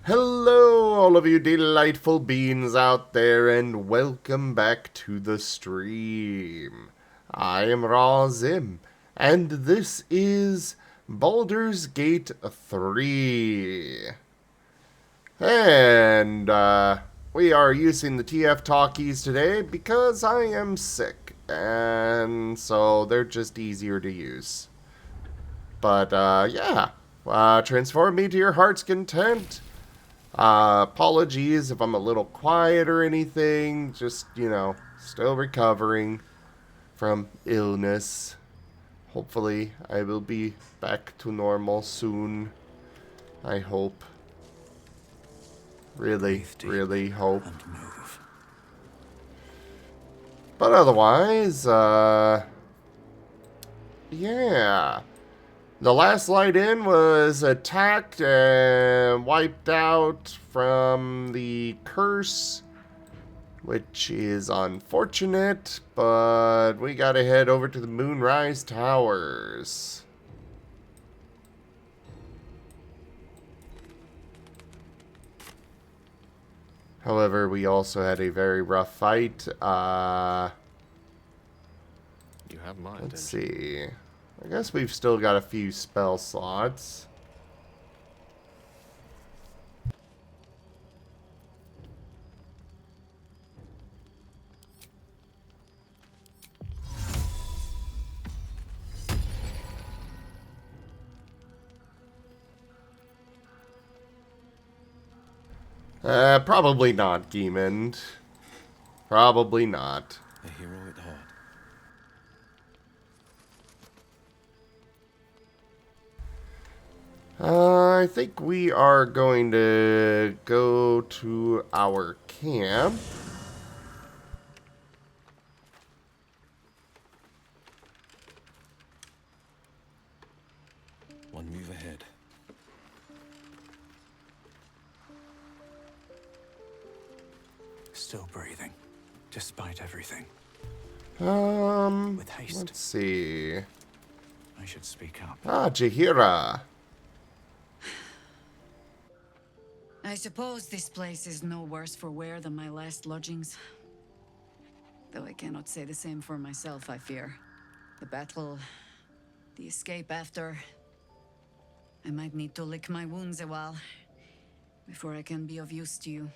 Hello, all of you delightful beings out there, and welcome back to the stream. I am Raw Zim, and this is Baldur's Gate 3. And, we are using the TF talkies today because I am sick, and so they're just easier to use. But, yeah. Transform me to your heart's content. Apologies if I'm a little quiet or anything. Just, still recovering from illness. Hopefully, I will be back to normal soon. I hope. Really, really hope. But otherwise, yeah. The last light in was attacked and wiped out from the curse, which is unfortunate, but we gotta head over to the Moonrise Towers. However, we also had a very rough fight. You have mine. Let's see. I guess we've still got a few spell slots. Probably not, Demon. Probably not. A hero at heart. I think we are going to go to our camp. One move ahead. Still breathing, despite everything. With haste. Let's see. I should speak up. Jaheira. I suppose this place is no worse for wear than my last lodgings. Though I cannot say the same for myself, I fear. The battle, the escape after. I might need to lick my wounds a while before I can be of use to you.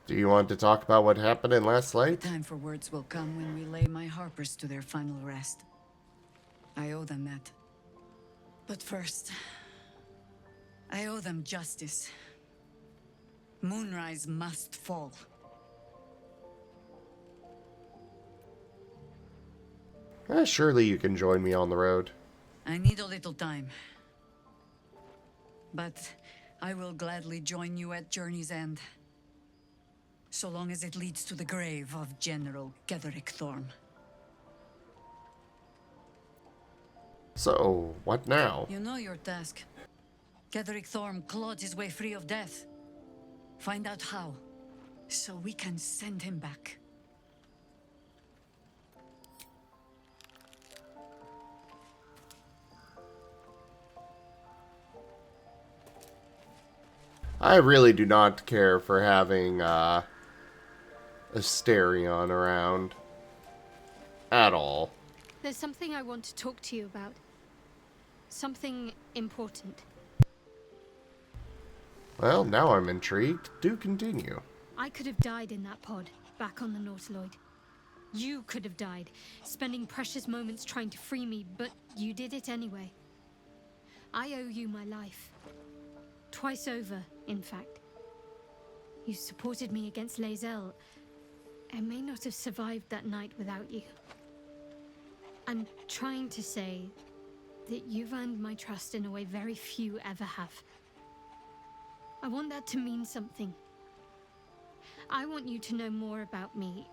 Do you want to talk about what happened in last light? The time for words will come when we lay my harpers to their final rest. I owe them that. But first, I owe them justice. Moonrise must fall. Surely you can join me on the road. I need a little time. But I will gladly join you at Journey's End. So long as it leads to the grave of General Ketherick Thorm. So, what now? You know your task. Ketherick Thorm clawed his way free of death. Find out how, so we can send him back. I really do not care for having, Asterion around. At all. There's something I want to talk to you about. Something important. Well, now I'm intrigued. Do continue. I could have died in that pod, back on the Nautiloid. You could have died, spending precious moments trying to free me, but you did it anyway. I owe you my life. Twice over, in fact. You supported me against Lae'zel. I may not have survived that night without you. I'm trying to say that you've earned my trust in a way very few ever have. I want that to mean something. I want you to know more about me,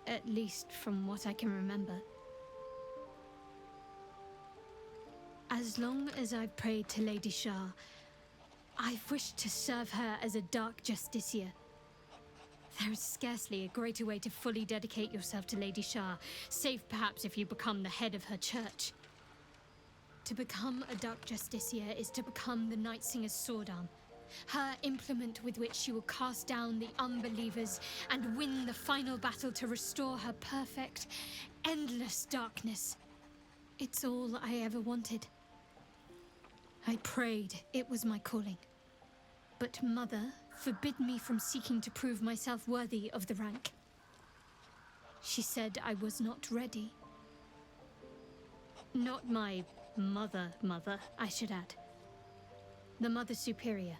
at least from what I can remember. As long as I've prayed to Lady Shah, I've wished to serve her as a dark justiciar. There is scarcely a greater way to fully dedicate yourself to Lady Shah, save perhaps if you become the head of her church. To become a Dark Justiciar is to become the Night Singer's sword arm, her implement with which she will cast down the unbelievers and win the final battle to restore her perfect, endless darkness. It's all I ever wanted. I prayed it was my calling. But Mother forbid me from seeking to prove myself worthy of the rank. She said I was not ready. Not my mother, I should add. The Mother Superior,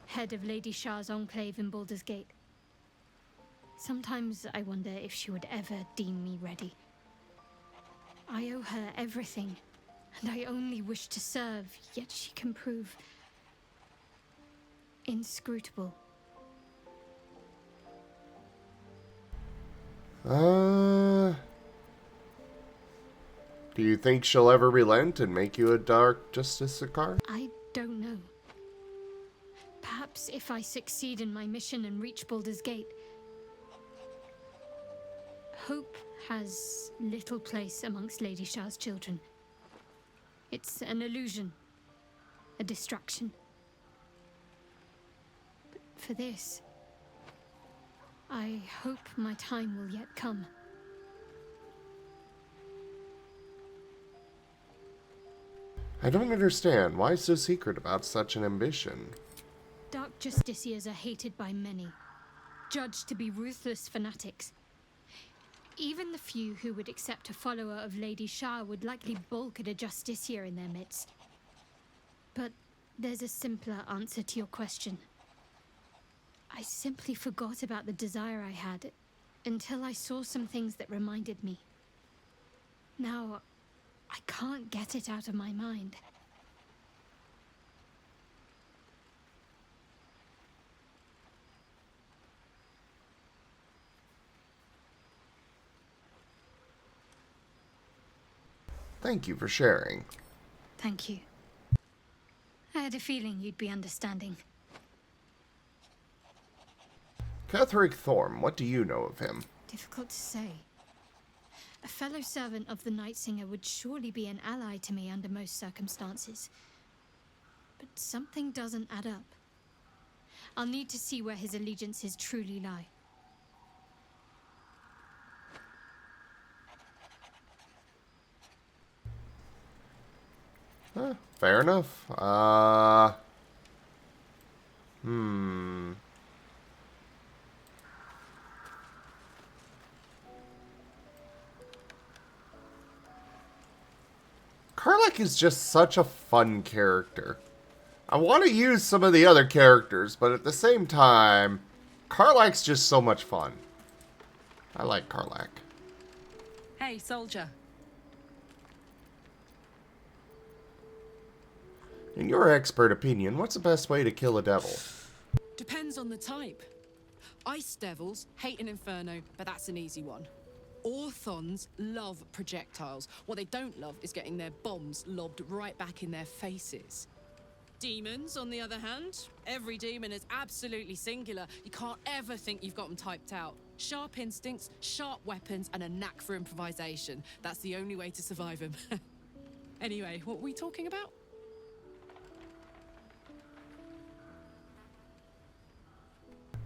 head of Lady Shah's enclave in Baldur's Gate. Sometimes I wonder if she would ever deem me ready. I owe her everything, and I only wish to serve, yet she can prove inscrutable. Do you think she'll ever relent and make you a Dark Justiciar? I don't know. Perhaps if I succeed in my mission and reach Baldur's Gate. Hope has little place amongst Lady Shah's children. It's an illusion, a distraction. But for this, I hope my time will yet come. I don't understand. Why so secret about such an ambition? Dark Justiciars are hated by many, judged to be ruthless fanatics. Even the few who would accept a follower of Lady Shah would likely balk at a Justiciar in their midst. But there's a simpler answer to your question. I simply forgot about the desire I had until I saw some things that reminded me. Now, I can't get it out of my mind. Thank you for sharing. Thank you. I had a feeling you'd be understanding. Catherick Thorm, what do you know of him? Difficult to say. A fellow servant of the Night Singer would surely be an ally to me under most circumstances. But something doesn't add up. I'll need to see where his allegiances truly lie. Fair enough. Karlach is just such a fun character. I want to use some of the other characters, but at the same time, Karlach's just so much fun. I like Karlach. Hey, soldier. In your expert opinion, what's the best way to kill a devil? Depends on the type. Ice devils hate an inferno, but that's an easy one. Orthons love projectiles. What they don't love is getting their bombs lobbed right back in their faces. Demons, on the other hand, every demon is absolutely singular. You can't ever think you've got them typed out. Sharp instincts, sharp weapons, and a knack for improvisation. That's the only way to survive them. Anyway, what were we talking about?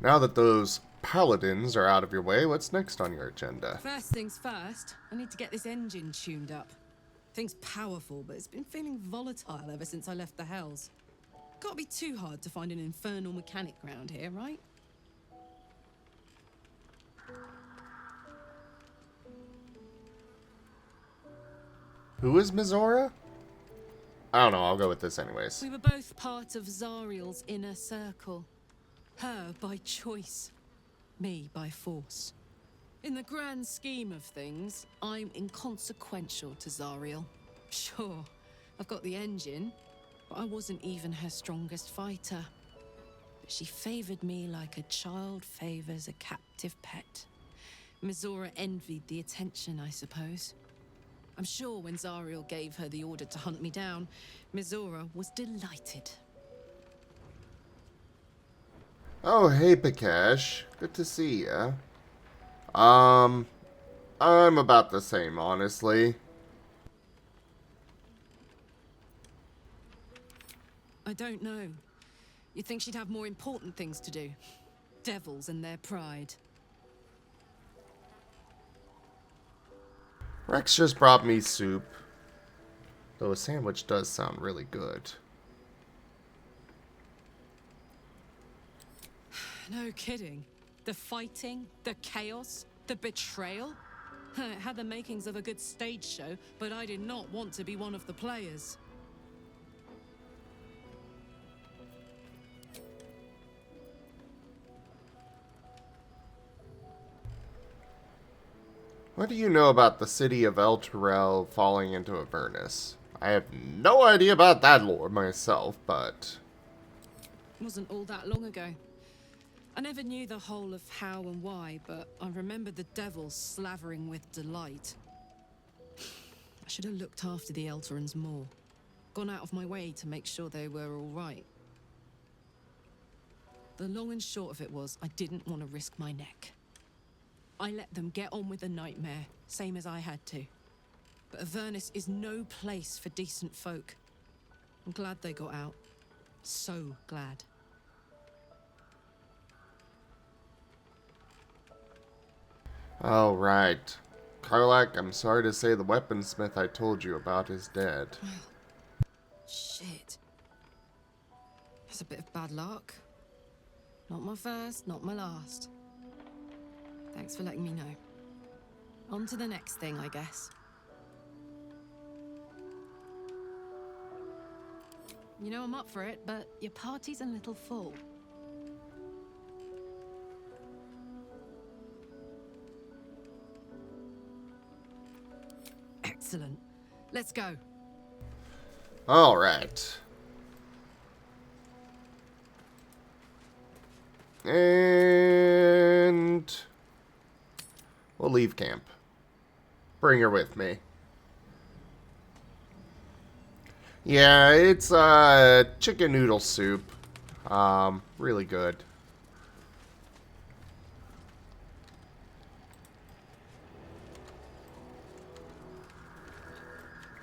Now that those paladins are out of your way, what's next on your agenda? First things first, I need to get this engine tuned up. Thing's powerful, but it's been feeling volatile ever since I left the Hells. Can't be too hard to find an infernal mechanic around here, right? Who is Mizora? I don't know, I'll go with this anyways. We were both part of Zariel's inner circle. Her by choice, me by force. In the grand scheme of things, I'm inconsequential to Zariel. Sure, I've got the engine, but I wasn't even her strongest fighter. But she favored me like a child favors a captive pet. Mizora envied the attention, I suppose. I'm sure when Zariel gave her the order to hunt me down, Mizora was delighted. Oh, hey, Pikesh. Good to see ya. I'm about the same, honestly. I don't know. You'd think she'd have more important things to do. Devils and their pride. Rex just brought me soup. Though a sandwich does sound really good. No kidding. The fighting, the chaos, the betrayal. It had the makings of a good stage show, but I did not want to be one of the players. What do you know about the city of El Terrell falling into Avernus? I have no idea about that lore myself, but... It wasn't all that long ago. I never knew the whole of how and why, but I remember the devils slavering with delight. I should have looked after the Elterans more. Gone out of my way to make sure they were all right. The long and short of it was, I didn't want to risk my neck. I let them get on with the nightmare, same as I had to. But Avernus is no place for decent folk. I'm glad they got out. So glad. Oh, right. Karlak, I'm sorry to say the weaponsmith I told you about is dead. Shit. That's a bit of bad luck. Not my first, not my last. Thanks for letting me know. On to the next thing, I guess. You know I'm up for it, but your party's a little full. Excellent. Let's go. Alright. And... we'll leave camp. Bring her with me. Yeah, it's chicken noodle soup. Really good.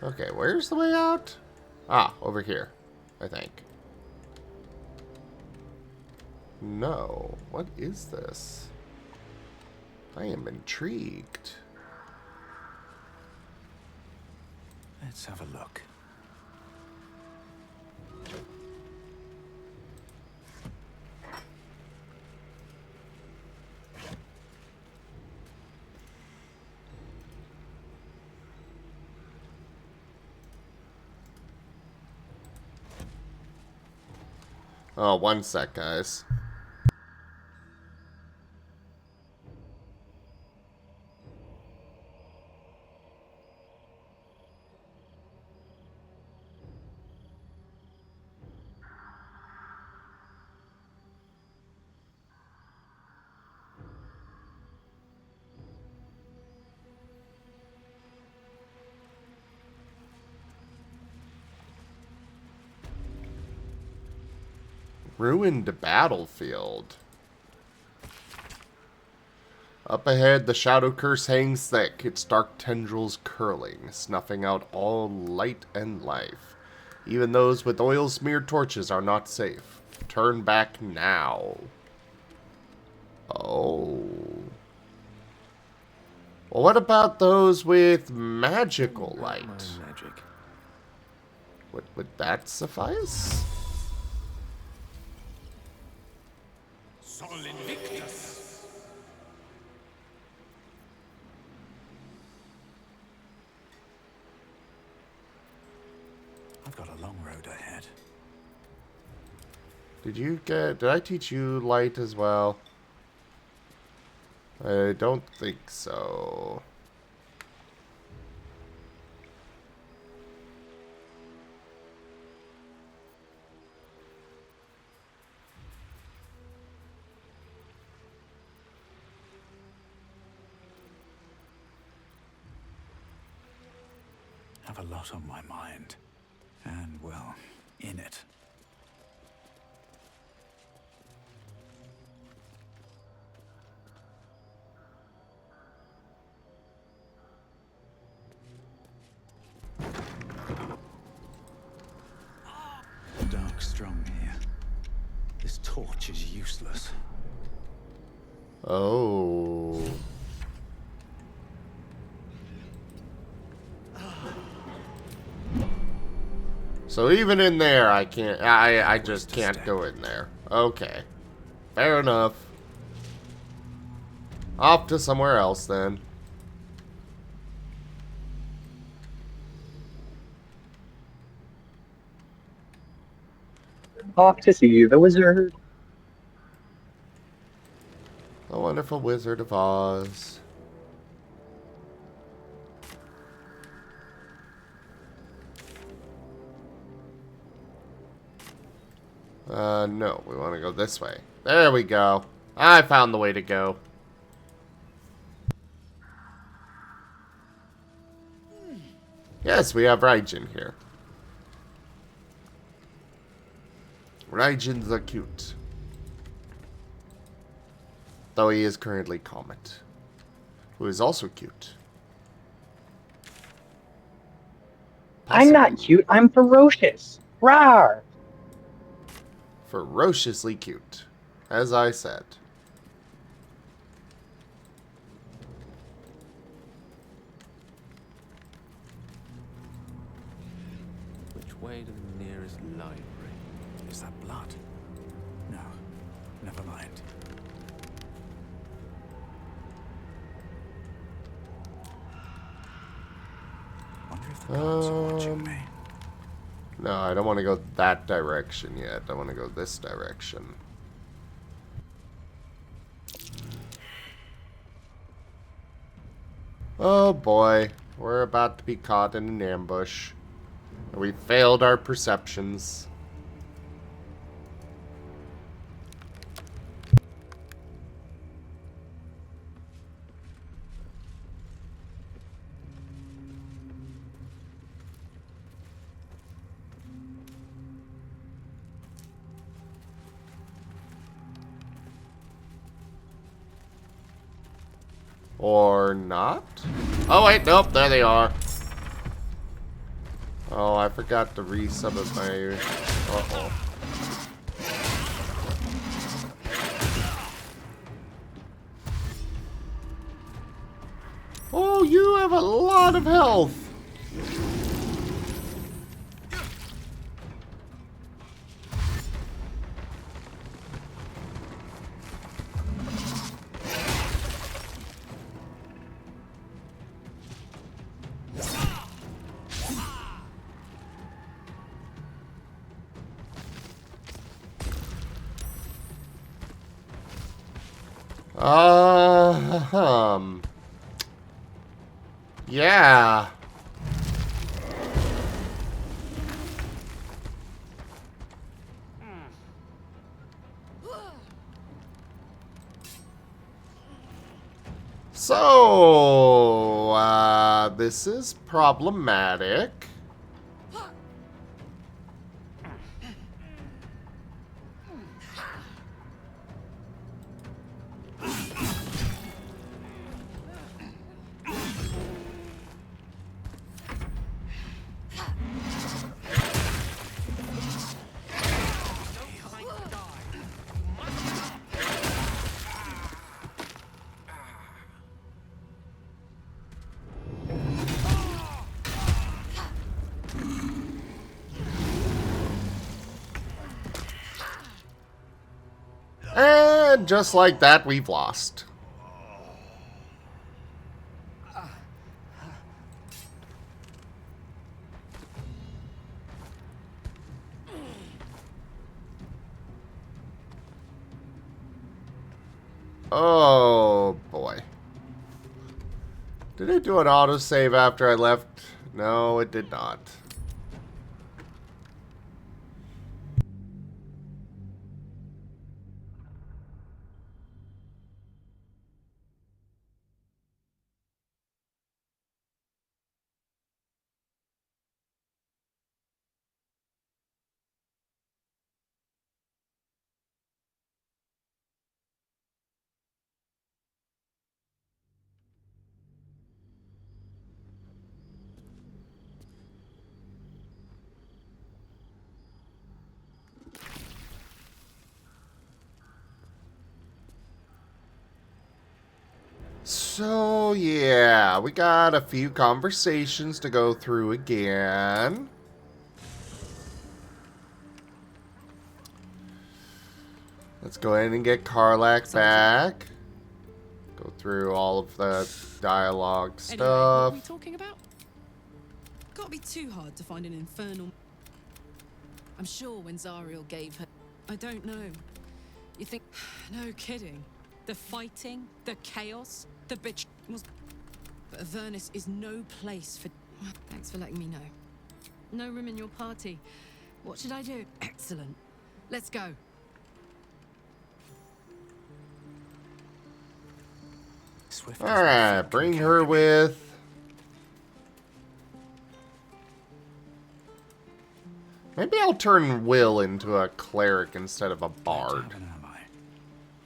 Okay, where's the way out? Ah, over here, I think. No, what is this? I am intrigued. Let's have a look. Oh, one sec, guys. Ruined battlefield. Up ahead, the shadow curse hangs thick, its dark tendrils curling, snuffing out all light and life. Even those with oil-smeared torches are not safe. Turn back now. Oh. Well, what about those with magical light? My magic. Would that suffice? Sol Invictus. I've got a long road ahead. Did I teach you light as well? I don't think so. Have a lot on my mind. And, well, in it. torch is useless. Oh. So even in there, I can't. I just can't go in there. Okay. Fair enough. Off to somewhere else then. Off to see the wizard. The Wonderful Wizard of Oz. No, we want to go this way. There we go. I found the way to go. Yes, we have Raijin here. Raijin the cute. Though he is currently Comet, who is also cute. I'm not cute, I'm ferocious. Rawr! Ferociously cute, as I said. Which way to the nearest library? Is that blood? No, never mind. Wonder if the guards are watching me. No, I don't want to go that direction yet. I want to go this direction. Oh boy, we're about to be caught in an ambush. We failed our perceptions. Or not? Oh wait, nope, there they are. Oh, I forgot to resubmit my... Uh-oh. Oh, you have a lot of health! Yeah. So, this is problematic. And just like that, we've lost. Oh, boy. Did it do an autosave after I left? No, it did not. So, yeah, we got a few conversations to go through again. Let's go ahead and get Karlak back. Go through all of the dialogue Anyway, what were stuff. we talking about? Can't be too hard to find an infernal. I'm sure when Zariel gave her. I don't know. You think? No kidding. The fighting, the chaos, the bitch was. But Avernus is no place for. Thanks for letting me know. No room in your party. What should I do? Excellent. Let's go. Swift. Alright, bring her with. Maybe I'll turn Will into a cleric instead of a bard.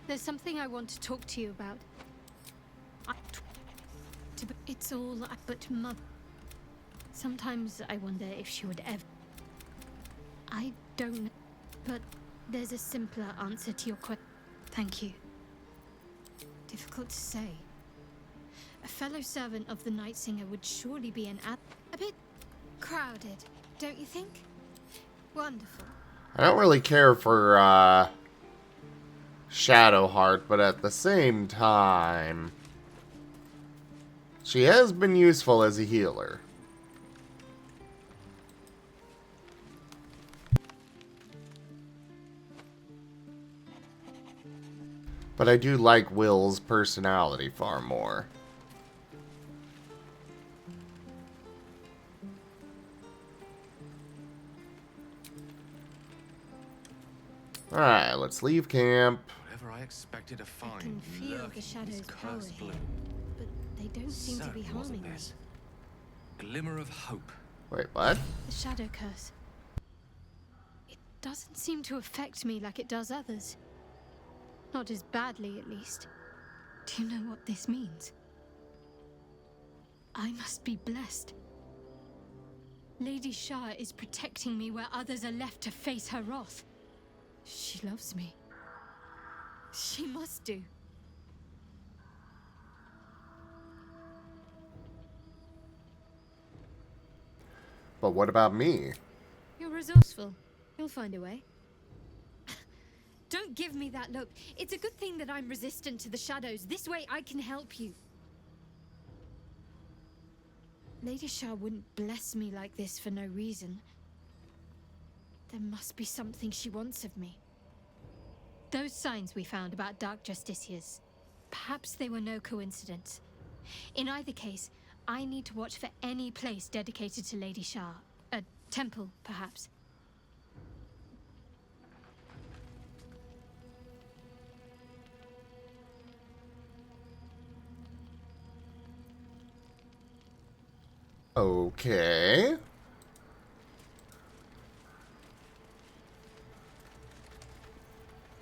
There's something I want to talk to you about. It's all but Mother. Sometimes I wonder if she would ever. I don't know, but there's a simpler answer to your question. Thank you. Difficult to say. A fellow servant of the Night Singer would surely be a bit crowded, don't you think? Wonderful. I don't really care for Shadowheart, but at the same time, she has been useful as a healer. But I do like Will's personality far more. Alright, let's leave camp. Whatever I expected to find. I can feel lurking the in shadows' this power cursed here, bloom. but they don't seem to be Certain, wasn't harming me. this? Glimmer of hope. Wait, what? The shadow curse. It doesn't seem to affect me like it does others. Not as badly, at least. Do you know what this means? I must be blessed. Lady Shah is protecting me where others are left to face her wrath. She loves me. She must do. But what about me? You're resourceful. You'll find a way. Don't give me that look. It's a good thing that I'm resistant to the shadows. This way I can help you. Lady Shah wouldn't bless me like this for no reason. There must be something she wants of me. Those signs we found about Dark Justiciars, perhaps they were no coincidence. In either case, I need to watch for any place dedicated to Lady Shah. A temple, perhaps. Okay.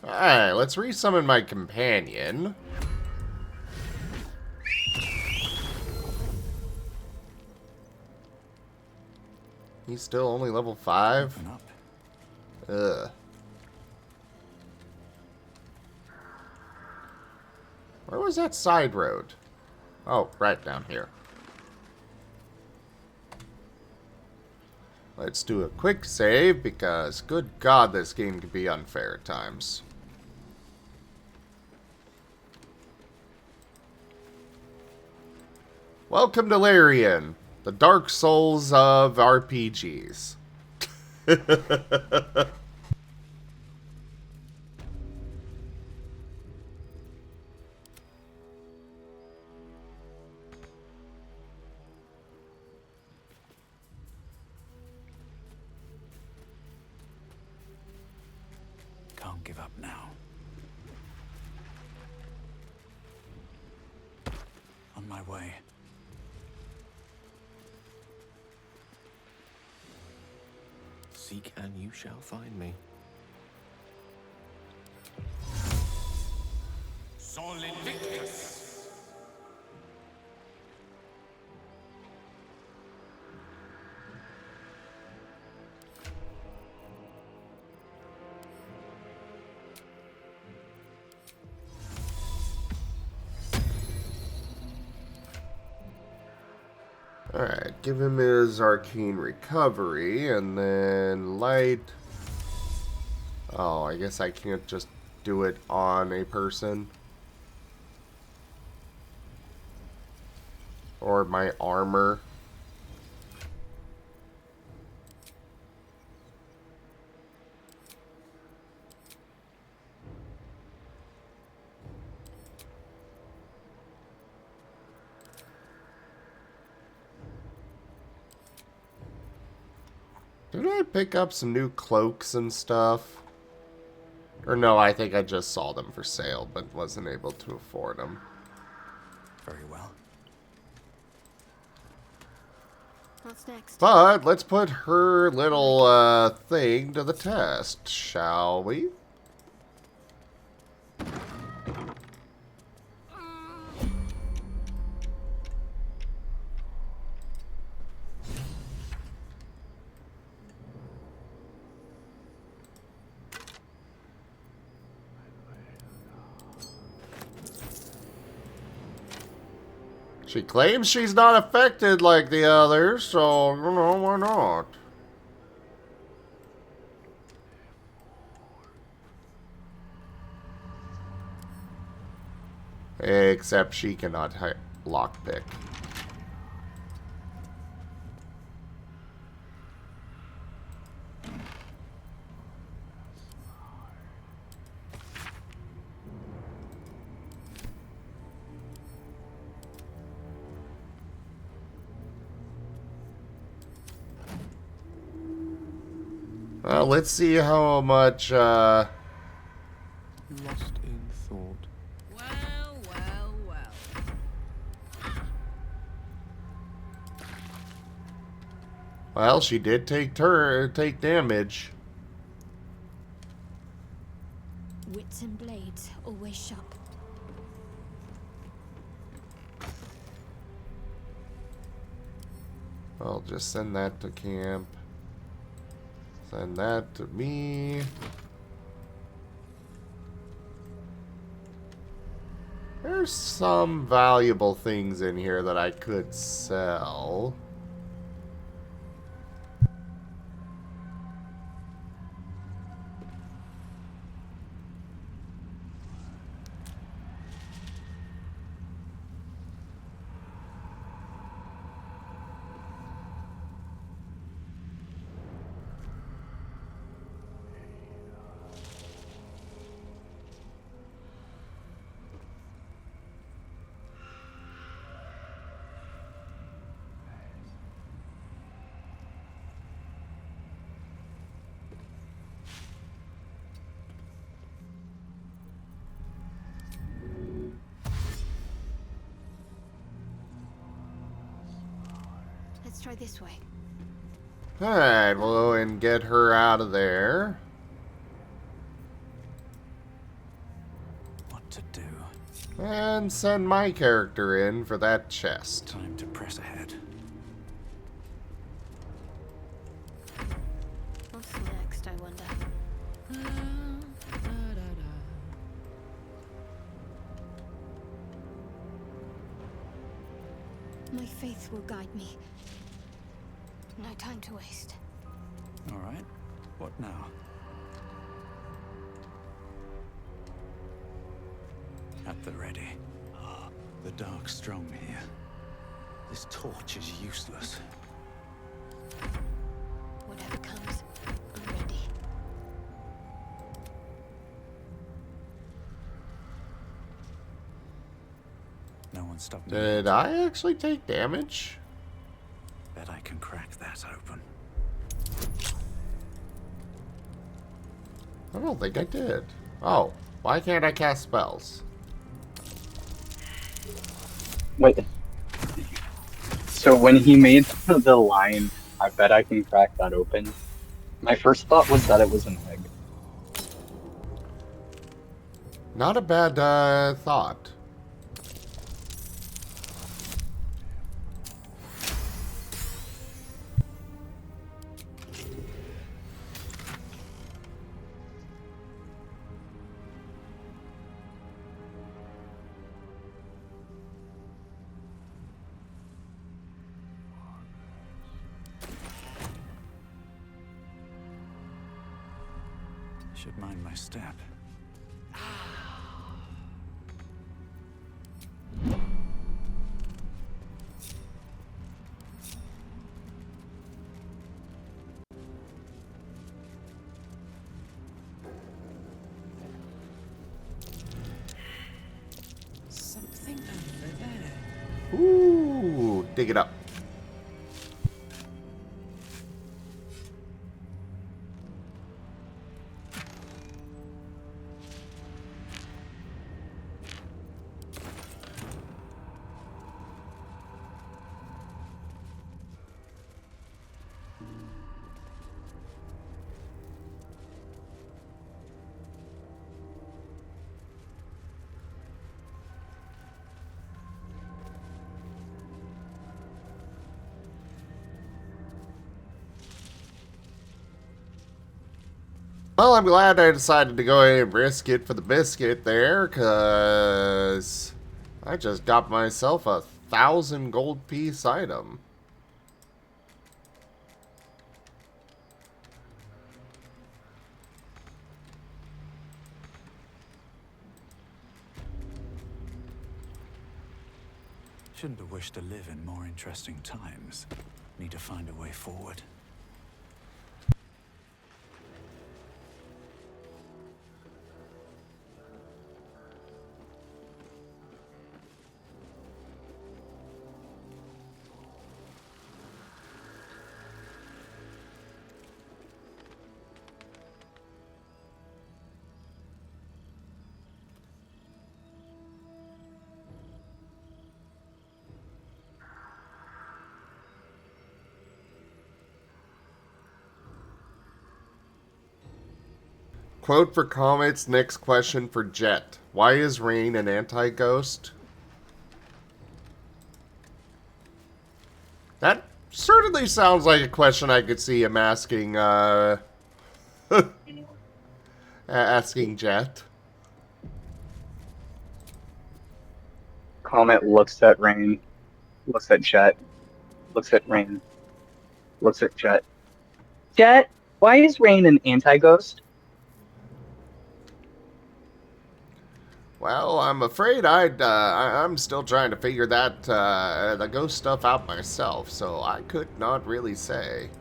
Alright, let's resummon my companion. He's still only level 5? Open up. Ugh. Where was that side road? Oh, right down here. Let's do a quick save, because good God, this game can be unfair at times. Welcome to Larian, the Dark Souls of RPGs. Can't give up now. On my way. Seek and you shall find me. Sol Invictus! Alright, give him his arcane recovery, and then light. Oh, I guess I can't just do it on a person. Or my armor. Did I pick up some new cloaks and stuff? Or no, I think I just saw them for sale, but wasn't able to afford them. Very well. What's next? But let's put her little thing to the test, shall we? She claims she's not affected like the others, so, you know, why not? Except she cannot lockpick. Well, let's see how much, Lost in thought. Well, well, well. Well, she did take damage. Wits and blades, always sharp. I'll just send that to camp. Send that to me. There's some valuable things in here that I could sell. Let's try this way. Alright, we'll go and get her out of there. What to do? And send my character in for that chest. Time to press ahead. What's next, I wonder? My faith will guide me. No time to waste. All right. What now? At the ready. The dark's strong here. This torch is useless. Whatever comes, I'm ready. No one stopped me. Did I actually take damage? Bet I can crack that open. I don't think I did. Oh, why can't I cast spells? Wait. So when he made the line, I bet I can crack that open, my first thought was that it was an egg. Not a bad thought. Should mind my step. Something over there. Ooh, dig it up. Well, I'm glad I decided to go ahead and risk it for the biscuit there, because I just got myself a 1,000 gold piece item. Shouldn't have wished to live in more interesting times. Need to find a way forward. Quote for comments, next question for Jet. Why is Rain an anti-ghost? That certainly sounds like a question I could see him asking, asking Jet. Comet looks at Rain, looks at Jet, looks at Rain, looks at Jet. Jet, why is Rain an anti-ghost? Well, I'm afraid I'm still trying to figure that, the ghost stuff out myself, so I could not really say.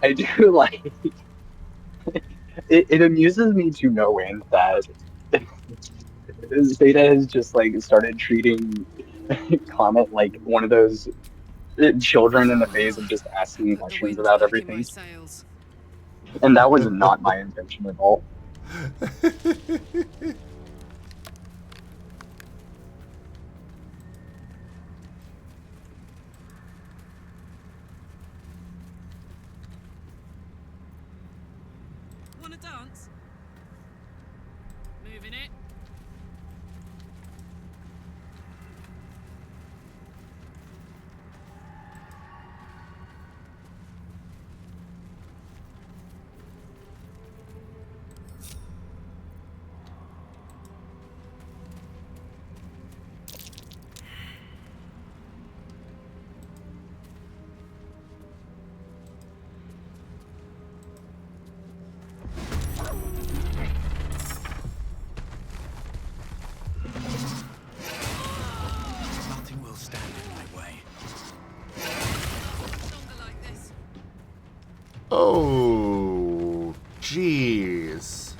I do like... It amuses me to no end that Zeta has just, like, started treating Comet like one of those children in the phase of just asking Put the questions wind about back in my everything. sails. And that was not my intention at all. Wanna dance? Moving it. Nothing will stand in my way. Longer like this. Oh, jeez.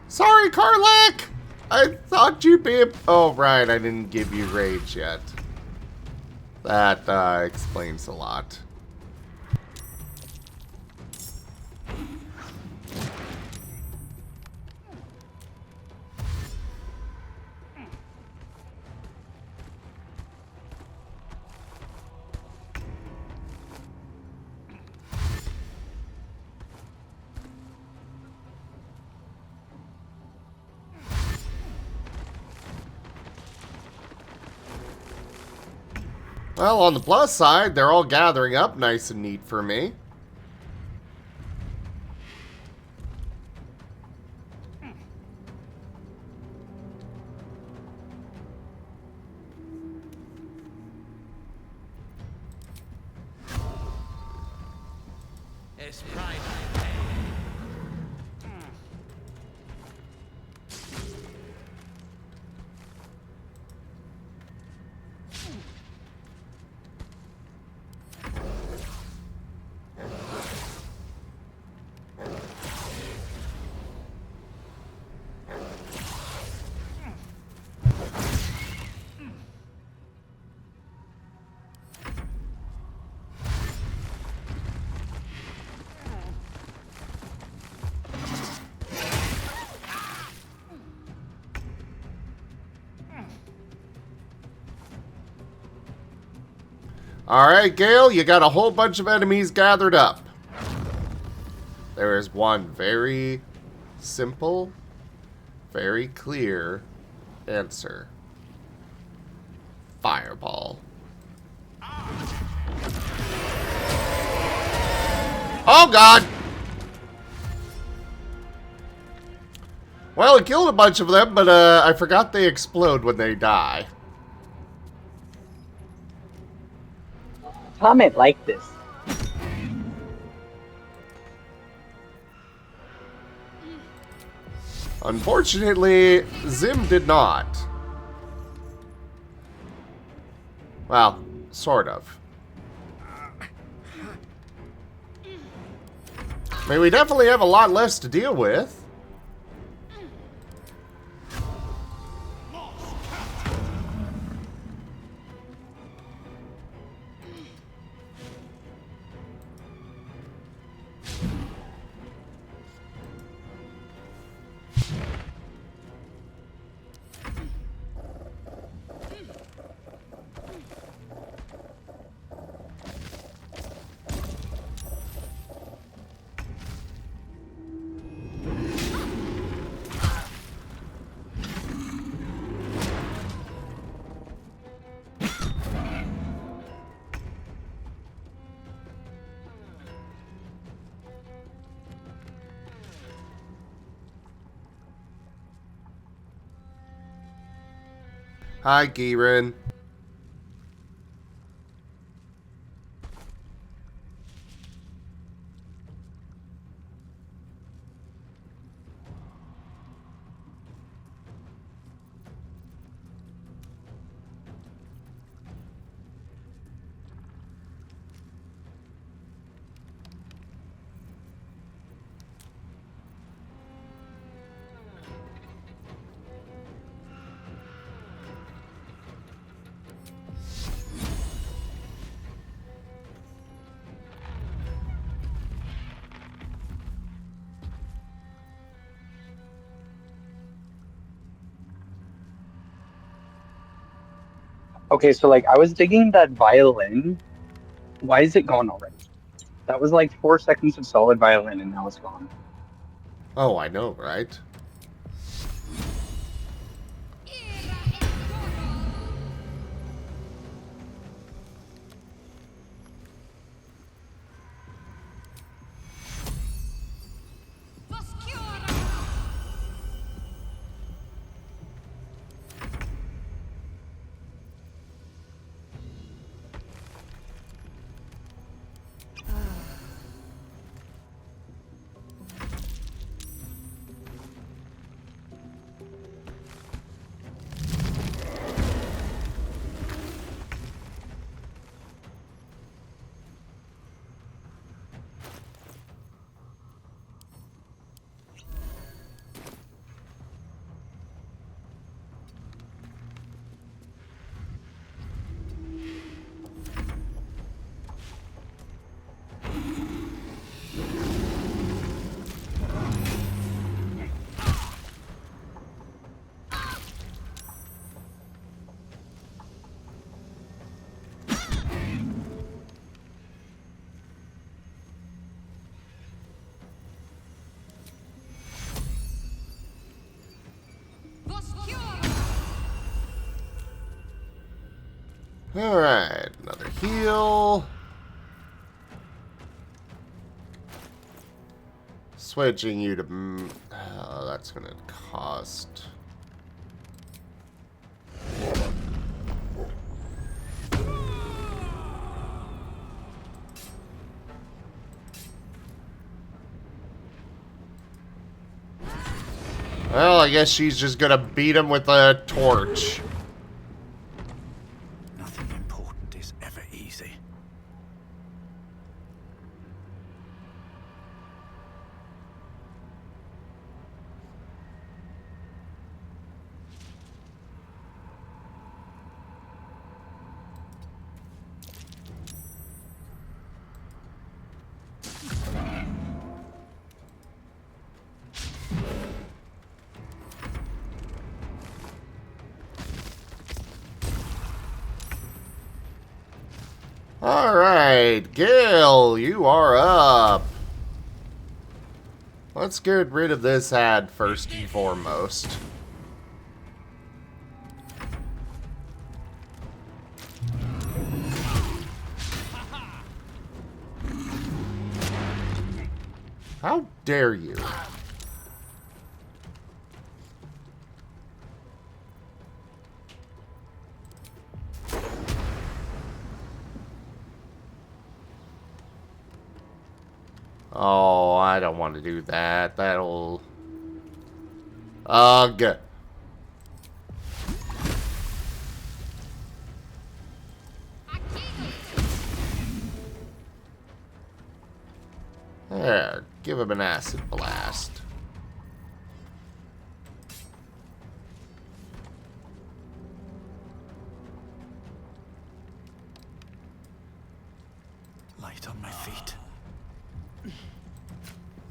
Sorry, Karlak! I thought you'd be... Oh, right, I didn't give you rage yet. That, explains a lot. Well, on the plus side, they're all gathering up nice and neat for me. this pride I pay. Alright, Gale, you got a whole bunch of enemies gathered up. There is one very simple, very clear answer. Fireball. Oh, God! Well, it killed a bunch of them, but I forgot they explode when they die. Comment like this. Unfortunately, Zim did not. Well, sort of. I mean, we definitely have a lot less to deal with. Hi, Giren. Okay, so like I was digging that violin. Why is it gone already? That was like 4 seconds of solid violin and now it's gone. Oh, I know, right? Alright, another heal. Switching you to... Oh, that's gonna cost... Well, I guess she's just gonna beat him with a torch. Nothing important is ever easy. Alright, Gil, you are up. Let's get rid of this ad first and foremost. How dare you? Oh, I don't want to do that. That'll... Ugh. There, give him an acid blast. Light on my feet.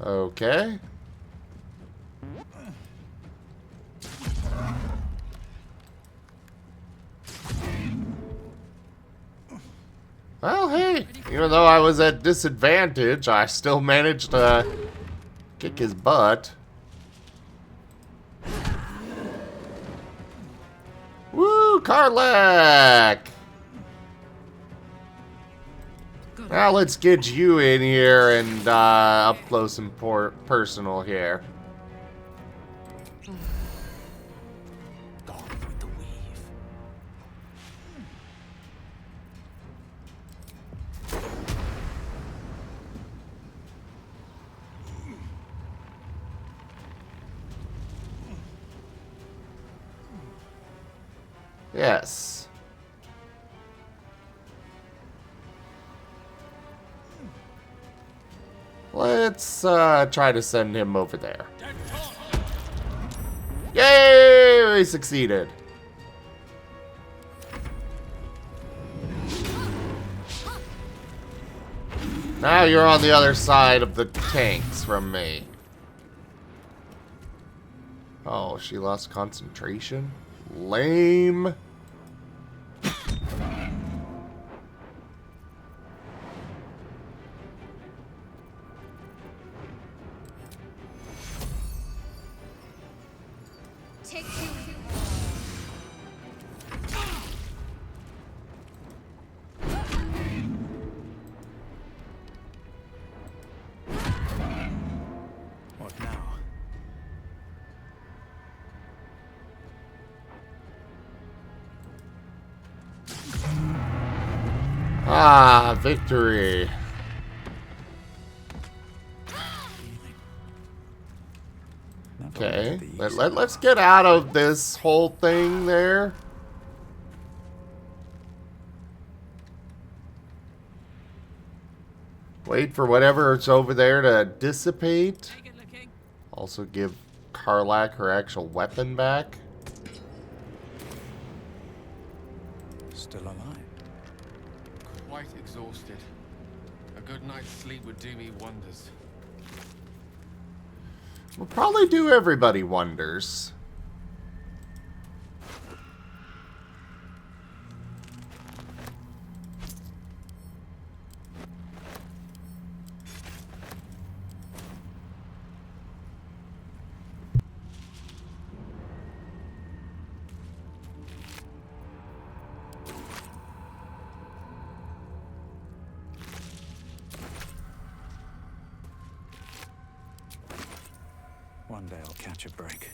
Okay. Well, hey, even though I was at disadvantage, I still managed to kick his butt. Woo, Karlak! Now let's get you in here and up close and personal here. Gone with the weave. Yes. Let's try to send him over there. Yay! We succeeded. Now you're on the other side of the tanks from me. Oh, she lost concentration? Lame. Take two. What now? Ah, victory. Okay, let's get out of this whole thing there. Wait for whatever's over there to dissipate. Also give Karlak her actual weapon back. Still alive. Quite exhausted. A good night's sleep would do me wonders. Will probably do everybody wonders. One day I'll catch a break.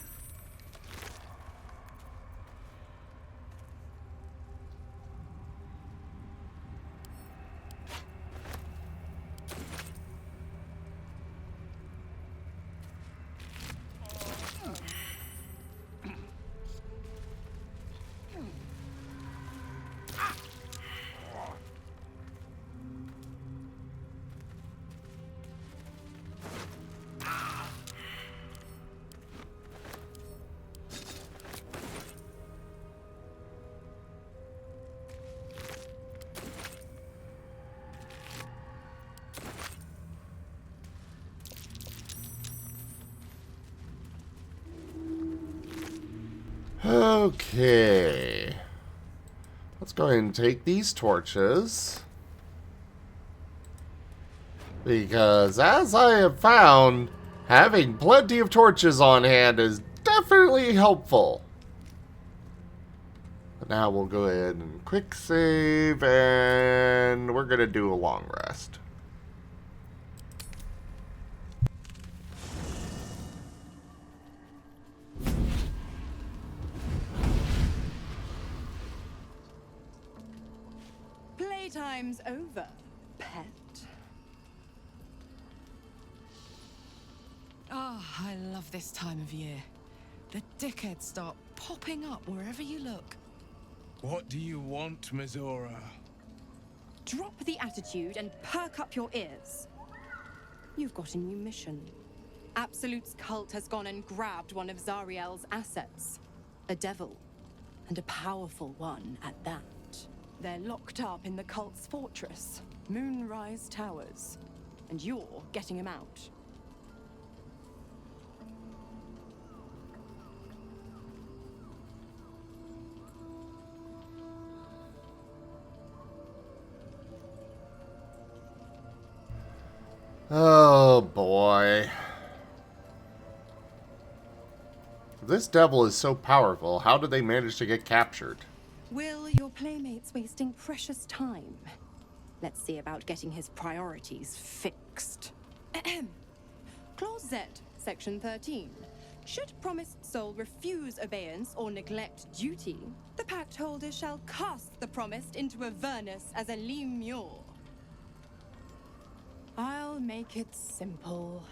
Okay. Let's go ahead and take these torches. Because as I have found, having plenty of torches on hand is definitely helpful. But now we'll go ahead and quick save, and we're going to do a long rest. Playtime's over, pet. Oh, I love this time of year. The dickheads start popping up wherever you look. What do you want, Mizora? Drop the attitude and perk up your ears. You've got a new mission. Absolute's cult has gone and grabbed one of Zariel's assets. A devil. And a powerful one at that. They're locked up in the cult's fortress, Moonrise Towers. And you're getting him out. Oh boy. This devil is so powerful. How did they manage to get captured? Will, your playmate's wasting precious time. Let's see about getting his priorities fixed. Clause Z, Section 13. Should promised soul refuse abeyance or neglect duty, the pact holder shall cast the promised into Avernus as a lemure. I'll make it simple.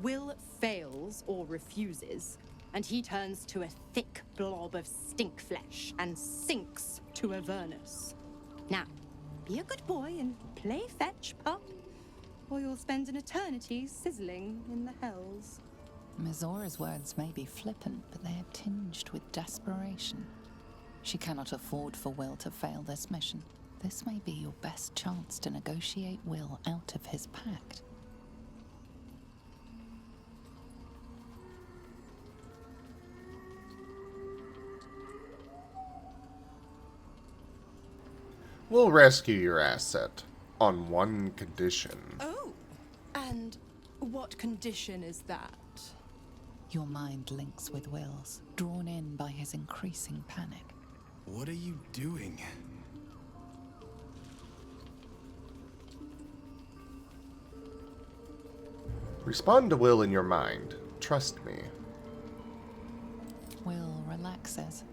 Will fails or refuses, and he turns to a thick blob of stink flesh and sinks to Avernus. Now, be a good boy and play fetch, pup, or you'll spend an eternity sizzling in the hells. Mizora's words may be flippant, but they are tinged with desperation. She cannot afford for Will to fail this mission. This may be your best chance to negotiate Will out of his pact. We'll rescue your asset on one condition. Oh, and what condition is that? Your mind links with Will's, drawn in by his increasing panic. What are you doing? Respond to Will in your mind. Trust me. Will relaxes,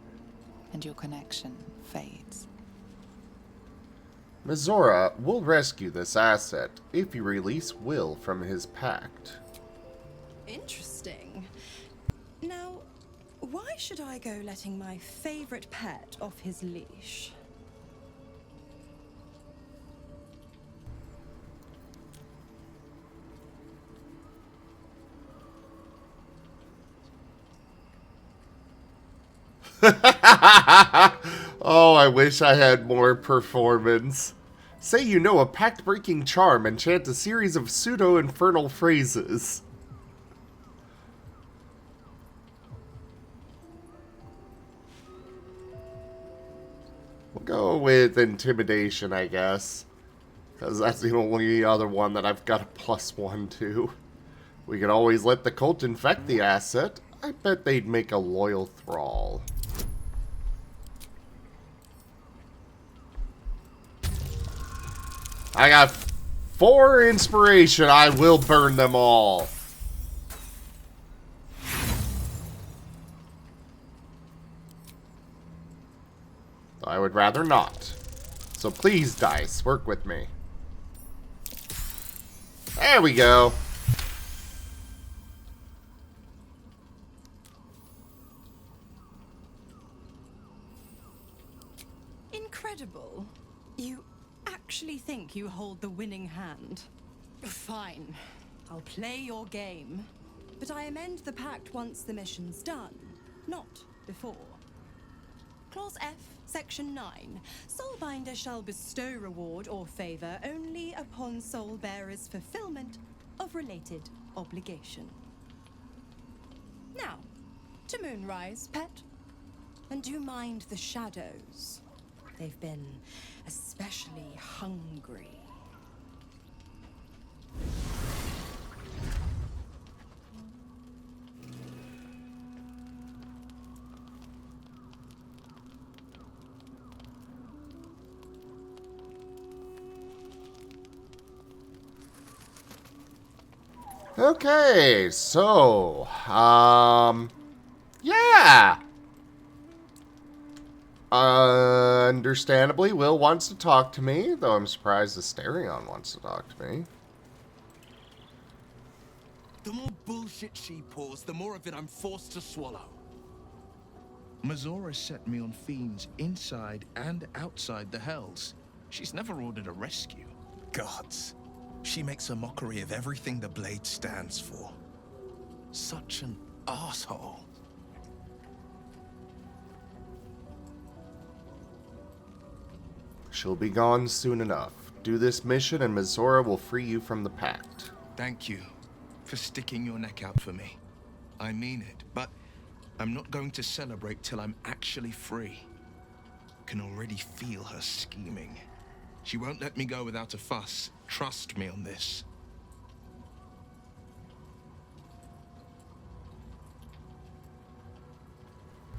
and your connection fades. Mizora will rescue this asset if you release Will from his pact. Interesting. Now, why should I go letting my favorite pet off his leash? Oh, I wish I had more performance. Say you know a pact-breaking charm and chant a series of pseudo-infernal phrases. We'll go with intimidation, I guess. Because that's the only other one that I've got a +1 to. We can always let the cult infect the asset. I bet they'd make a loyal thrall. I got 4 inspiration. I will burn them all. I would rather not. So please, dice, work with me. There we go. Incredible. You actually think you hold the winning hand? Fine. I'll play your game. But I amend the pact once the mission's done, not before. Clause F, Section 9. Soulbinder shall bestow reward or favor only upon soul-bearer's fulfillment of related obligation. Now, to Moonrise, pet. And do mind the shadows. They've been especially hungry. Okay, so, yeah. Understandably, Will wants to talk to me, though I'm surprised Asterion wants to talk to me. The more bullshit she pours, the more of it I'm forced to swallow. Mazora set me on fiends inside and outside the Hells. She's never ordered a rescue. Gods. She makes a mockery of everything the Blade stands for. Such an asshole. She'll be gone soon enough. Do this mission and Mazora will free you from the Pact. Thank you for sticking your neck out for me. I mean it, but I'm not going to celebrate till I'm actually free. Can already feel her scheming. She won't let me go without a fuss. Trust me on this.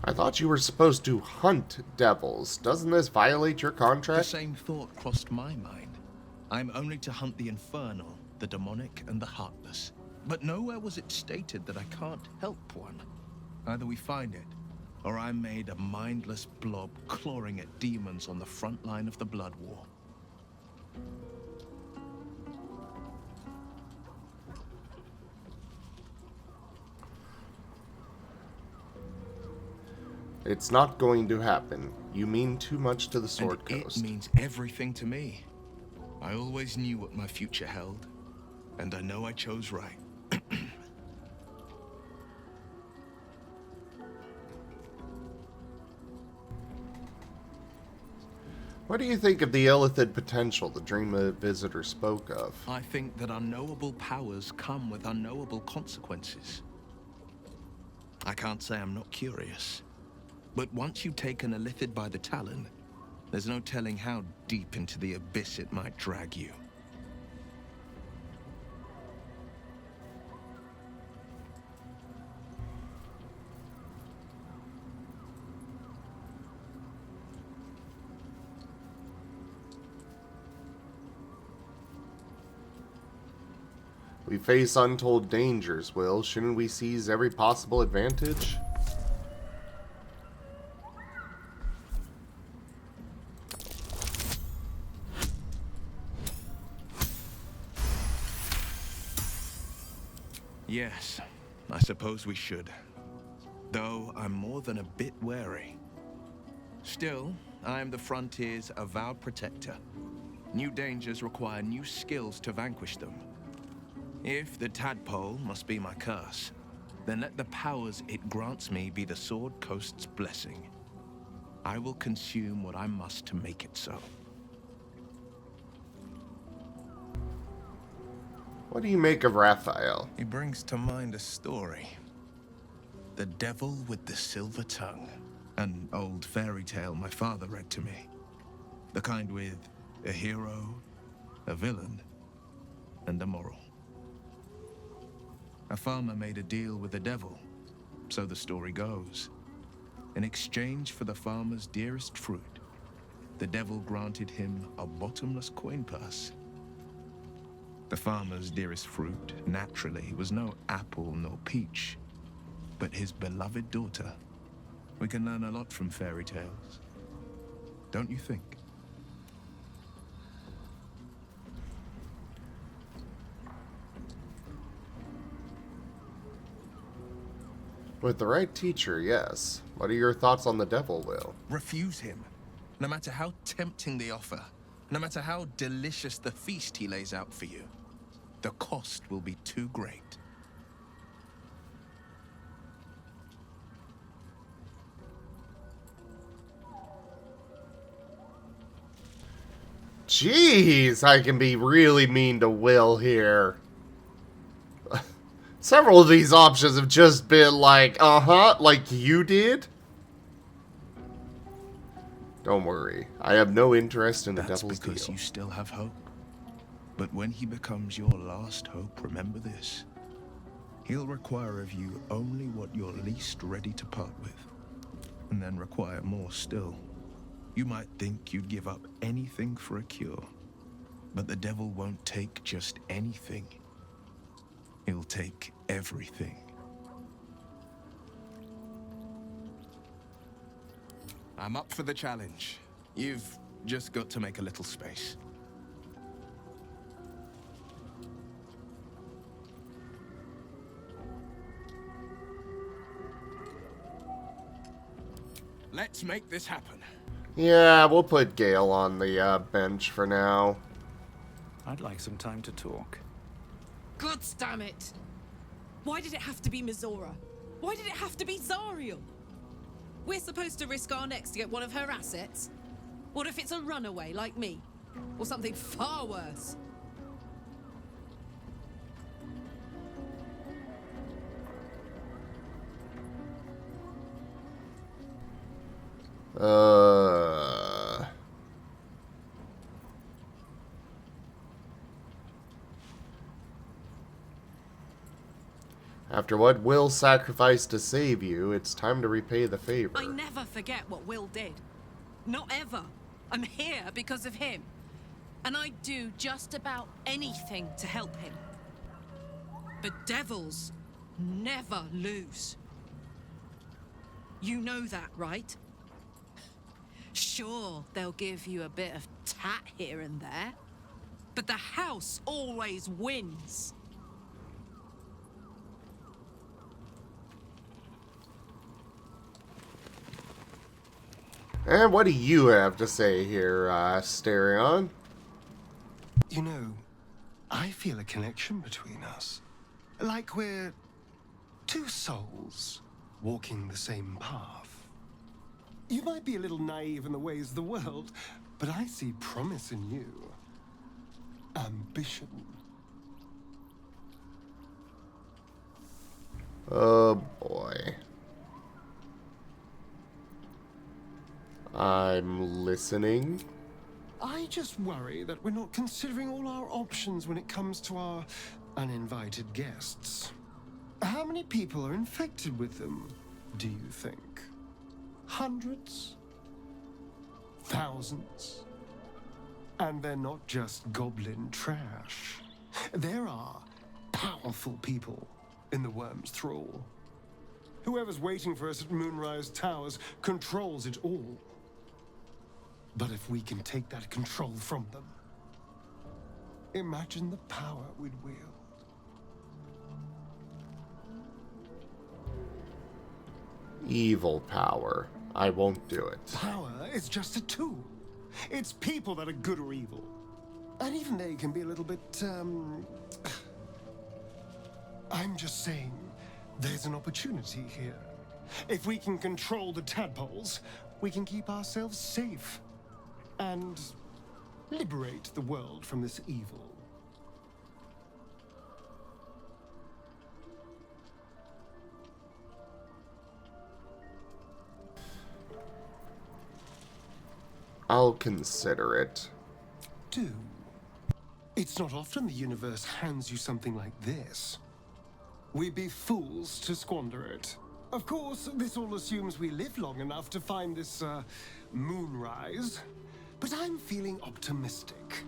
I thought you were supposed to hunt devils. Doesn't this violate your The contract? same thought crossed my mind. I'm only to hunt the infernal, the demonic, and the heartless. But nowhere was it stated that I can't help one. Either we find it, or I'm made a mindless blob clawing at demons on the front line of the blood war. It's not going to happen. You mean too much to the Sword And Coast. it means everything to me. I always knew what my future held, and I know I chose right. What do you think of the illithid potential the Dream Visitor spoke of? I think that unknowable powers come with unknowable consequences. I can't say I'm not curious, but once you take an illithid by the talon, there's no telling how deep into the abyss it might drag you. We face untold dangers, Will. Shouldn't we seize every possible advantage? Yes, I suppose we should. Though I'm more than a bit wary. Still, I am the frontier's avowed protector. New dangers require new skills to vanquish them. If the tadpole must be my curse, then let the powers it grants me be the Sword Coast's blessing. I will consume what I must to make it so. What do you make of Raphael? He brings to mind a story. The Devil with the Silver Tongue. An old fairy tale my father read to me. The kind with a hero, a villain, and a moral. A farmer made a deal with the devil, so the story goes. In exchange for the farmer's dearest fruit, the devil granted him a bottomless coin purse. The farmer's dearest fruit, naturally, was no apple nor peach, but his beloved daughter. We can learn a lot from fairy tales, don't you think? With the right teacher, yes. What are your thoughts on the devil, Will? Refuse him, no matter how tempting the offer, no matter how delicious the feast he lays out for you. The cost will be too great. Jeez, I can be really mean to Will here. Several of these options have just been like, like you did. Don't worry. I have no interest in the That's devil's because deal. you still have hope. But when he becomes your last hope, remember this. He'll require of you only what you're least ready to part with, and then require more still. You might think you'd give up anything for a cure, but the devil won't take just anything. He'll take everything. I'm up for the challenge. You've just got to make a little space. Let's make this happen. Yeah, we'll put Gale on the bench for now. I'd like some time to talk. God damn it! Why did it have to be Mizora? Why did it have to be Zariel? We're supposed to risk our necks to get one of her assets? What if it's a runaway like me? Or something far worse? After what Will sacrificed to save you, it's time to repay the favor. I never forget what Will did. Not ever. I'm here because of him. And I'd do just about anything to help him. But devils never lose. You know that, right? Sure, they'll give you a bit of tat here and there. But the house always wins. And what do you have to say here, Stereon? You know, I feel a connection between us. Like we're two souls walking the same path. You might be a little naive in the ways of the world, but I see promise in you. Ambition. Oh boy. I'm listening. I just worry that we're not considering all our options when it comes to our uninvited guests. How many people are infected with them, do you think? Hundreds? Thousands? And they're not just goblin trash. There are powerful people in the worm's thrall. Whoever's waiting for us at Moonrise Towers controls it all. But if we can take that control from them, imagine the power we'd wield. Evil power. I won't do it. Power is just a tool. It's people that are good or evil. And even they can be a little bit, I'm just saying, there's an opportunity here. If we can control the tadpoles, we can keep ourselves safe. And liberate the world from this evil. I'll consider it. Do. It's not often the universe hands you something like this. We'd be fools to squander it. Of course, this all assumes we live long enough to find this, Moonrise. But I'm feeling optimistic.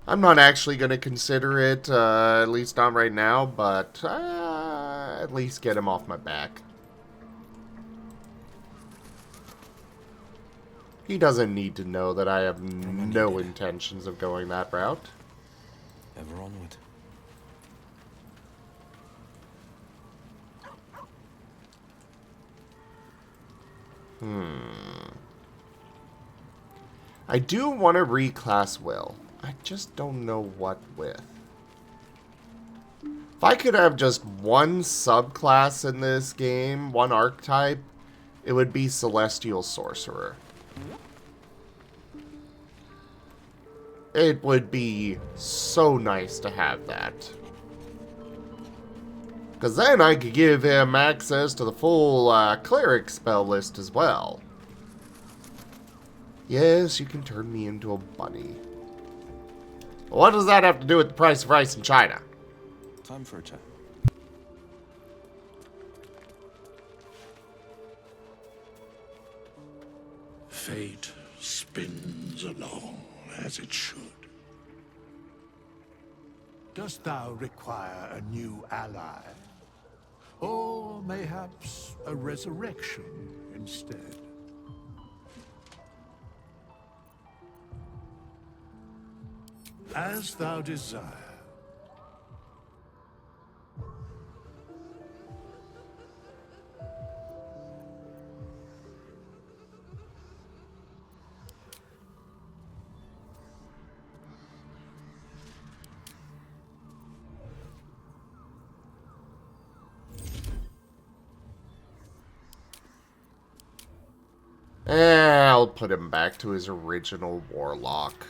I'm not actually going to consider it, at least not right now, but at least get him off my back. He doesn't need to know that I have no intentions of going that route. Ever onward. I do want to reclass Will. I just don't know what with. If I could have just one subclass in this game, one archetype, it would be Celestial Sorcerer. It would be so nice to have that. Because then I could give him access to the full cleric spell list as well. Yes, you can turn me into a bunny. What does that have to do with the price of rice in China? Time for a chat. Fate spins along as it should. Dost thou require a new ally? Or mayhaps a resurrection instead? As thou desire. I'll put him back to his original warlock.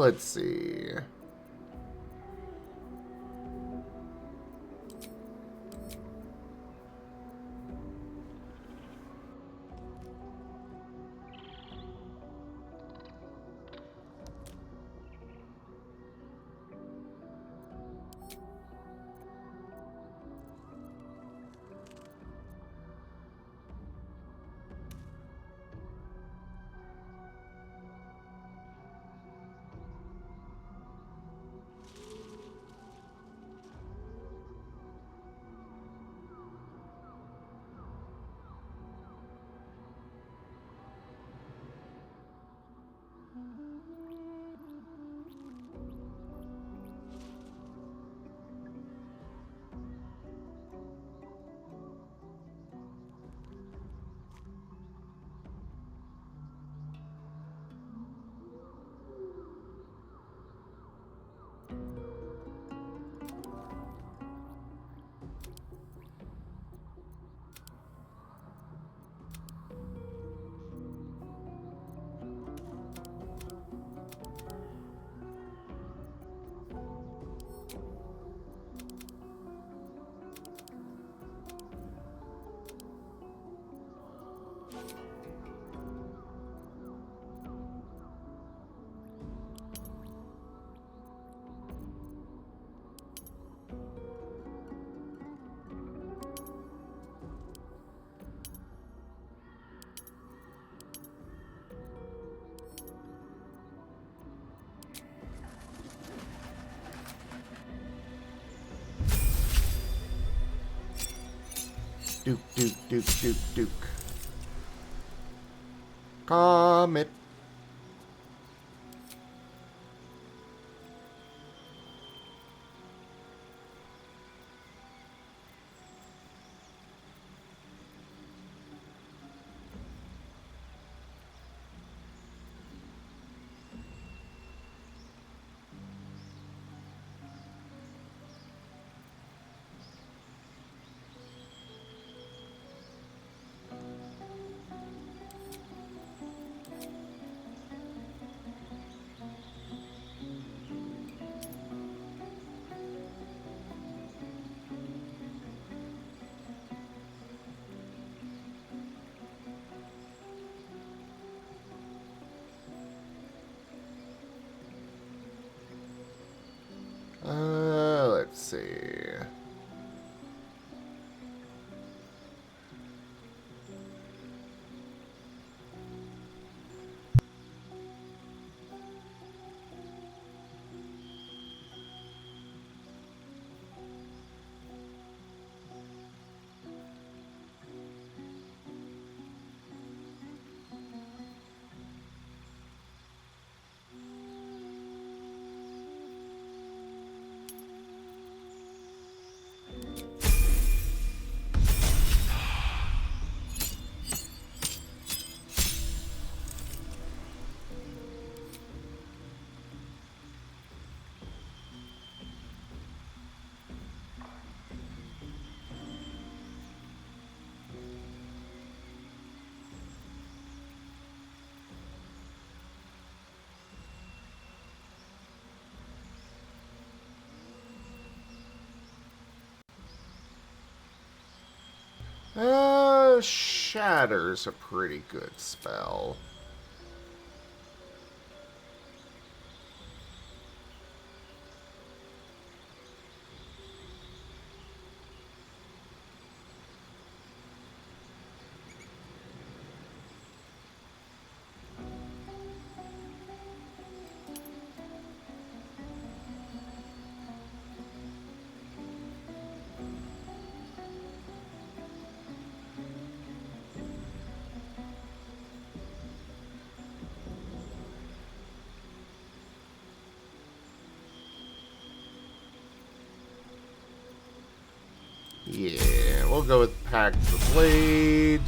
Let's see. Duke, Duke, Duke, Duke, Duke. Comet. Let's see. Shatter's a pretty good spell. Yeah, we'll go with Pack the Blade.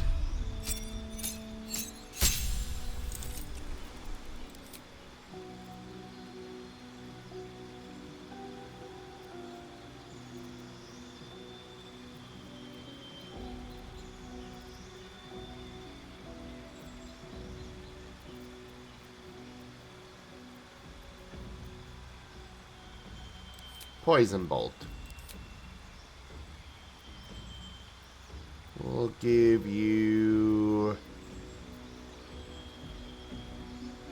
Poison Bolt. We'll give you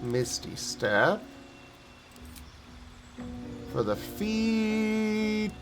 Misty Step for the feet.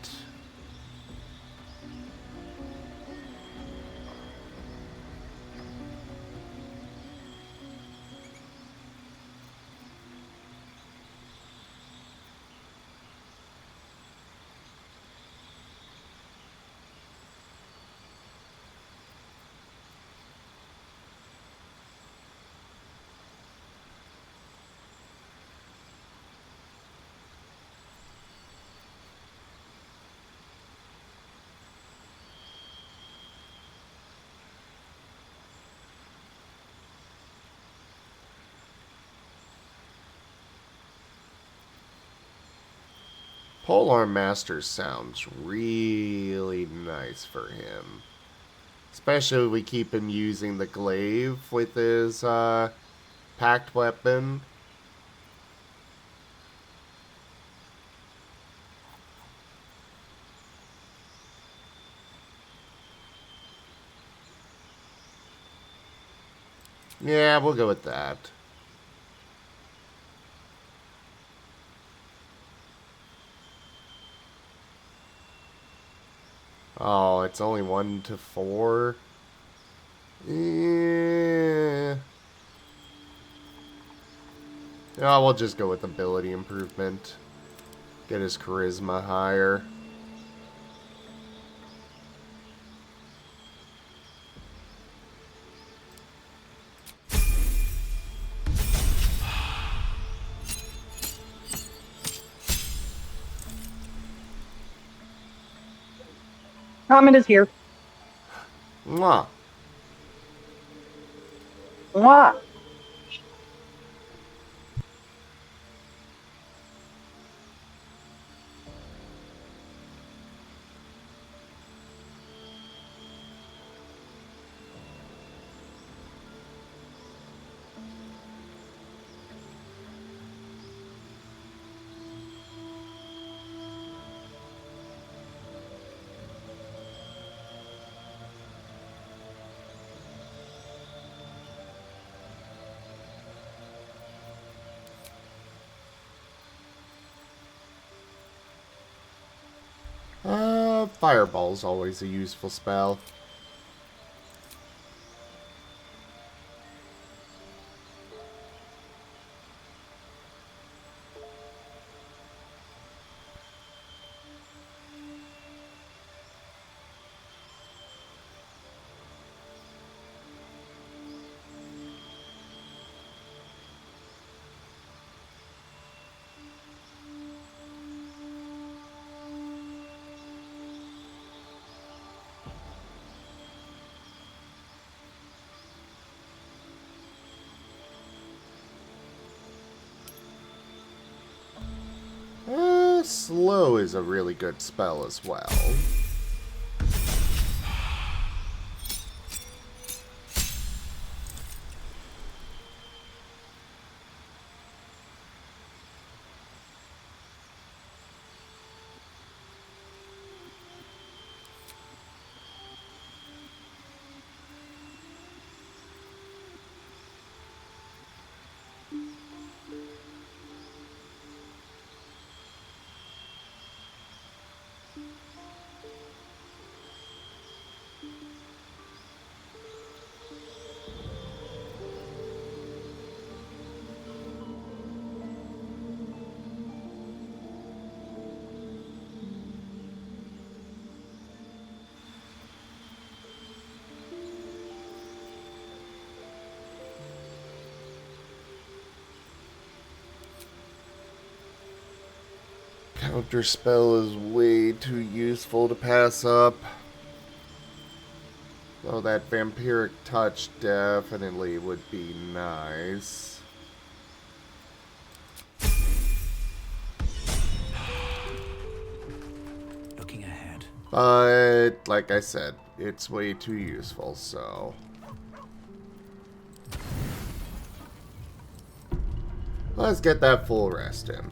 Polearm Master sounds really nice for him. Especially if we keep him using the glaive with his packed weapon. Yeah, we'll go with that. Oh, it's only 1 to 4. Yeah. Oh, we'll just go with ability improvement. Get his charisma higher. Comment is here. Mwah. Mwah. Fireball's always a useful spell. Slow is a really good spell as well. Counter spell is way too useful to pass up. Though that vampiric touch definitely would be nice. Looking ahead. But, like I said, it's way too useful, so... let's get that full rest in.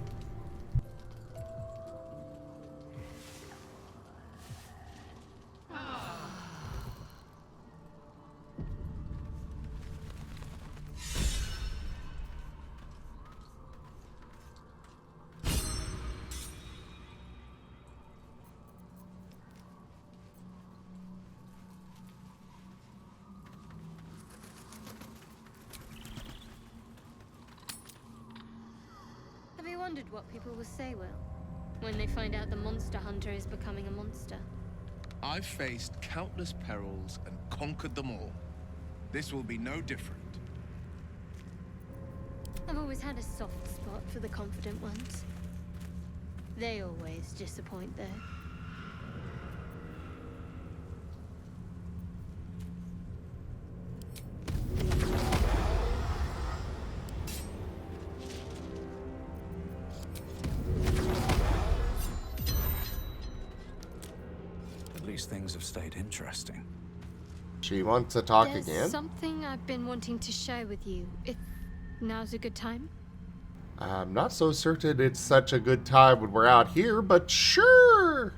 Have you wondered what people will say, Will, when they find out the monster hunter is becoming a monster? I've faced countless perils and conquered them all. This will be no different. I've always had a soft spot for the confident ones. They always disappoint, though. At least things have stayed interesting. She wants to talk There's again? something I've been wanting to share with you, if now's a good time. I'm not so certain it's such a good time when we're out here, but sure!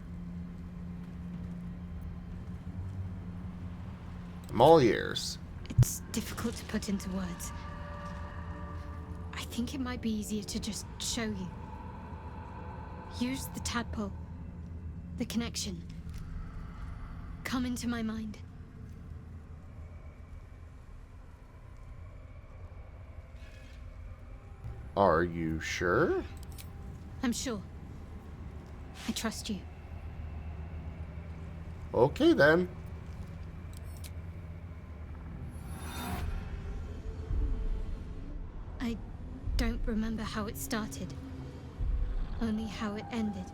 I'm all ears. It's difficult to put into words. I think it might be easier to just show you. Use the tadpole. The connection. Come into my mind. Are you sure? I'm sure. I trust you. Okay then. I don't remember how it started. Only how it ended.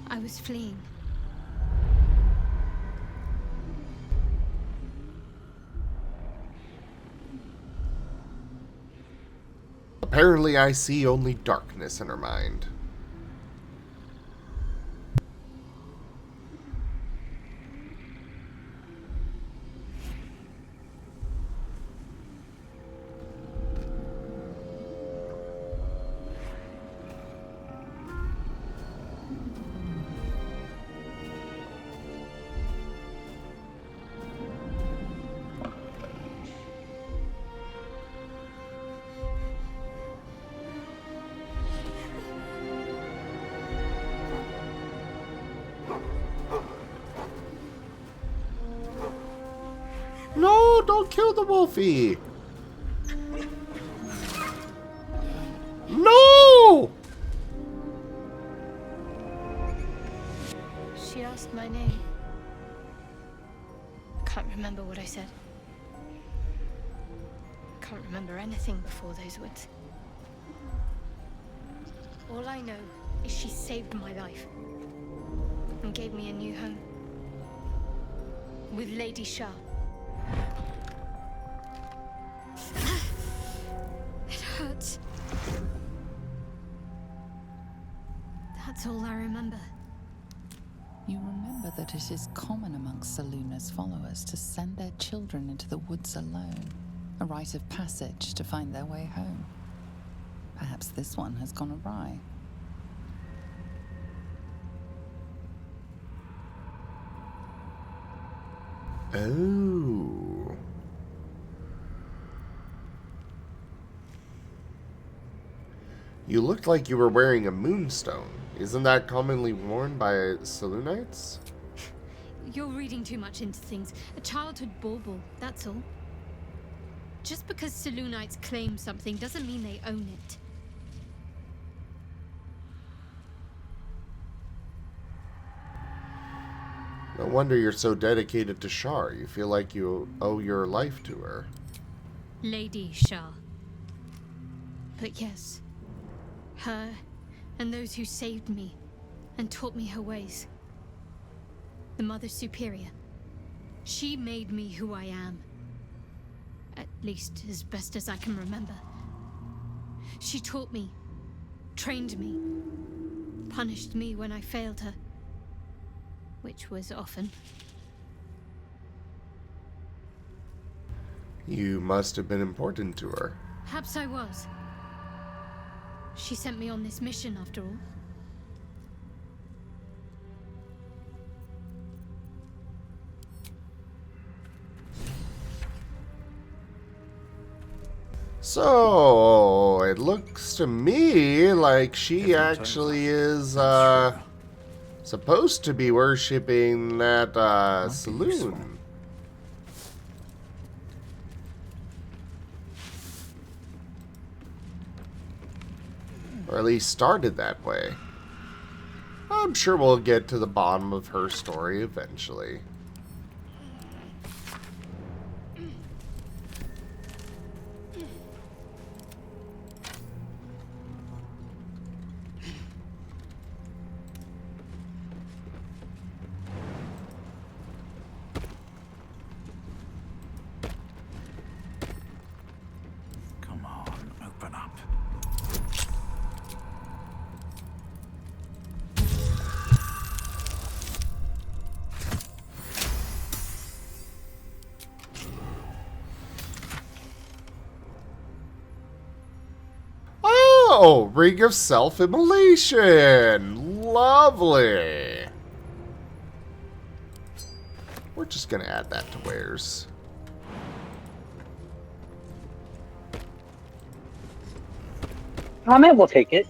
I was fleeing. Apparently I see only darkness in her mind. No, kill the wolfie. No! She asked my name. Can't remember what I said. Can't remember anything before those words. All I know is she saved my life and gave me a new home with Lady Shah. It hurts. That's all I remember. You remember that it is common amongst Seluna's followers to send their children into the woods alone, a rite of passage to find their way home. Perhaps this one has gone awry. Oh. You looked like you were wearing a moonstone. Isn't that commonly worn by Selunites? You're reading too much into things. A childhood bauble, that's all. Just because Selunites claim something doesn't mean they own it. No wonder you're so dedicated to Shar. You feel like you owe your life to her. Lady Shah. But yes, her and those who saved me and taught me her ways. The Mother Superior. She made me who I am. At least as best as I can remember. She taught me, trained me, punished me when I failed her. Which was often. You must have been important to her. Perhaps I was. She sent me on this mission after all. So, it looks to me like she actually is, supposed to be worshipping that, saloon. Or at least started that way. I'm sure we'll get to the bottom of her story eventually. Come on, open up. Oh, Ring of Self-Immolation! Lovely! We're just gonna add that to wares. I mean, we'll take it.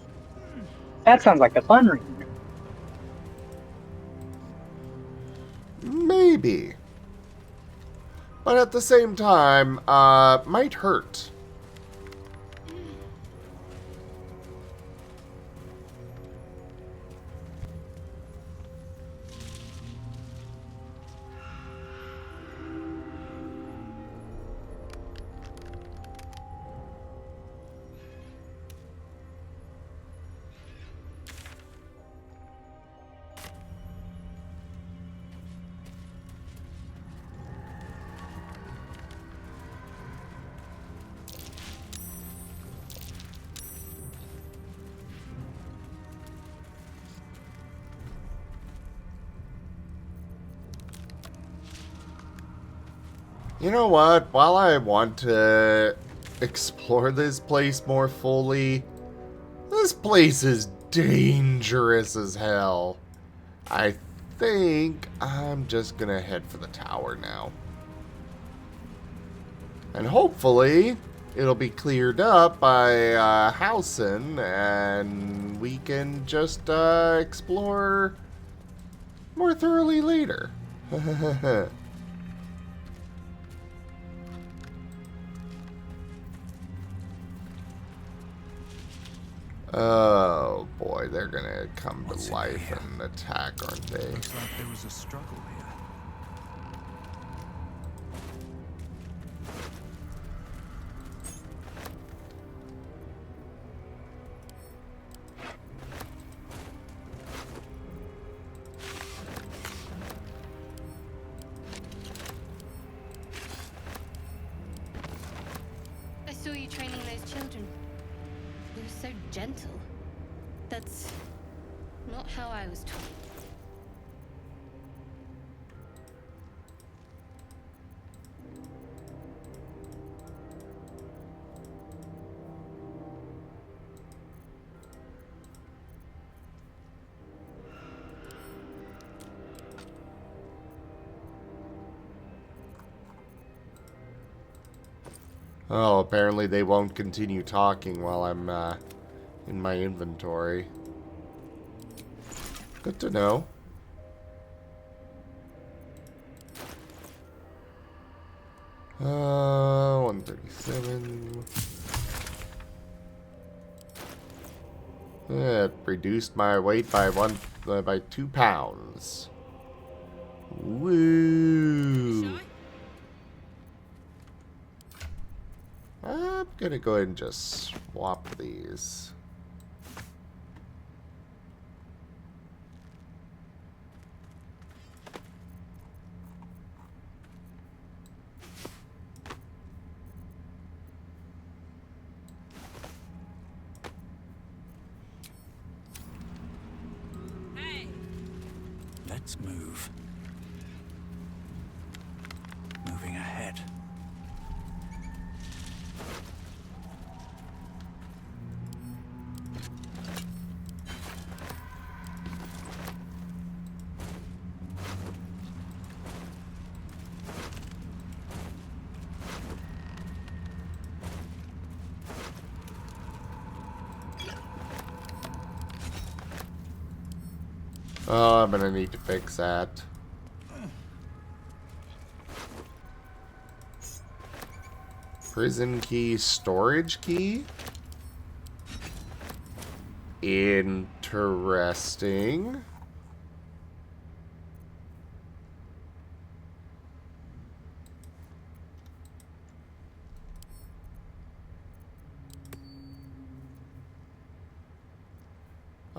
That sounds like a fun ring. Maybe. But at the same time, might hurt. You know what? While I want to explore this place more fully, this place is dangerous as hell. I think I'm just gonna head for the tower now. And hopefully, it'll be cleared up by Housen, and we can just explore more thoroughly later. Oh boy, they're gonna come What's to in life here? and attack, aren't they? Looks like there was a struggle here. I saw you training those children. You were so gentle. That's not how I was taught. Oh, apparently they won't continue talking while I'm in my inventory. Good to know. Uh, 137. It reduced my weight by by 2 pounds. Woo! I'm gonna go ahead and just swap these. Let's move. Moving ahead. Oh, I'm gonna need to fix that. Prison key, storage key? Interesting.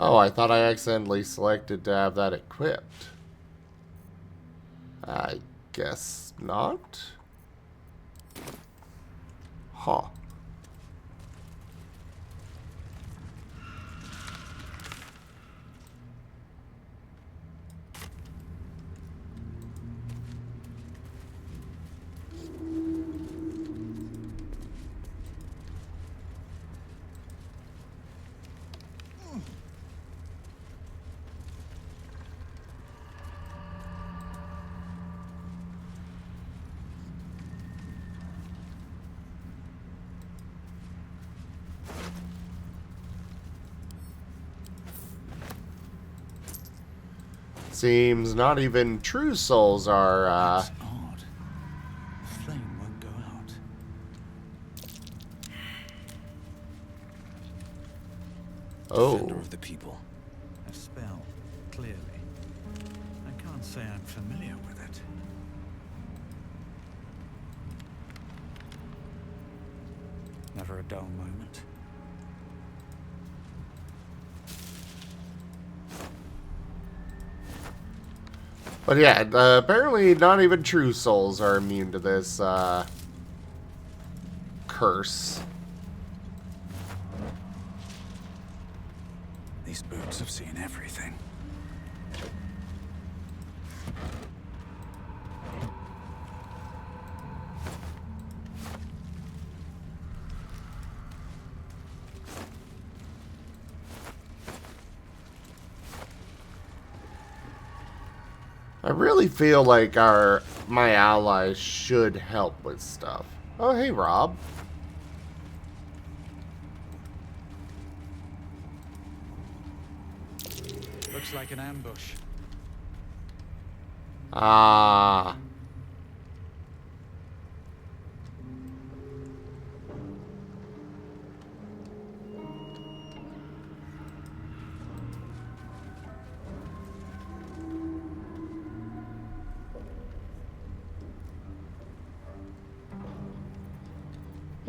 Oh, I thought I accidentally selected to have that equipped. I guess not. Huh. Seems not even true souls are, That's odd. The flame won't go out. Defender Oh. of the people. A spell, clearly. I can't say I'm familiar with it. Never a dull moment. But yeah, apparently not even true souls are immune to this, curse. These boots have seen everything. I really feel like my allies should help with stuff. Oh, hey, Rob. Looks like an ambush. Ah.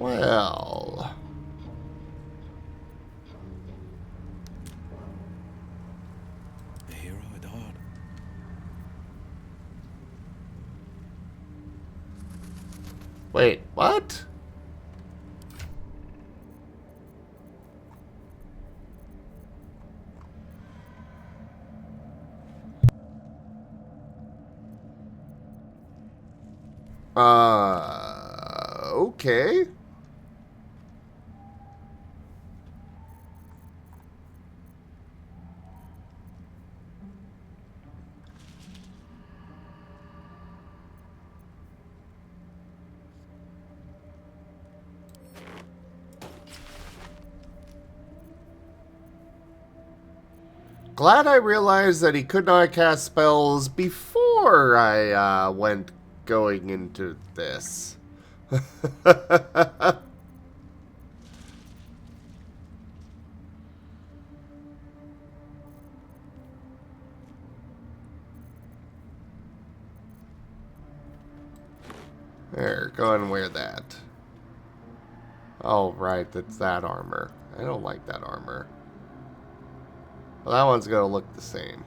Well... The hero at heart. Wait, what? Okay. Glad I realized that he could not cast spells before I went going into this. There, go ahead and wear that. Oh, right, that's that armor. I don't like that armor. Well, that one's gonna look the same.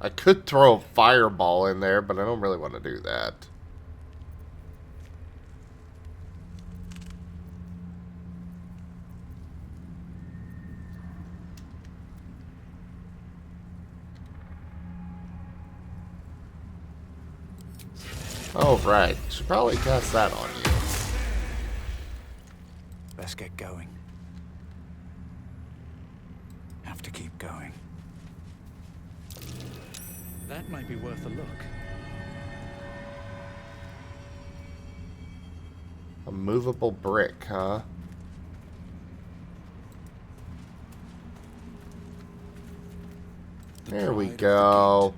I could throw a fireball in there, but I don't really want to do that. Oh, right. Should probably cast that on you. Let's get going. Have to keep going. That might be worth a look. A movable brick, huh? There we go.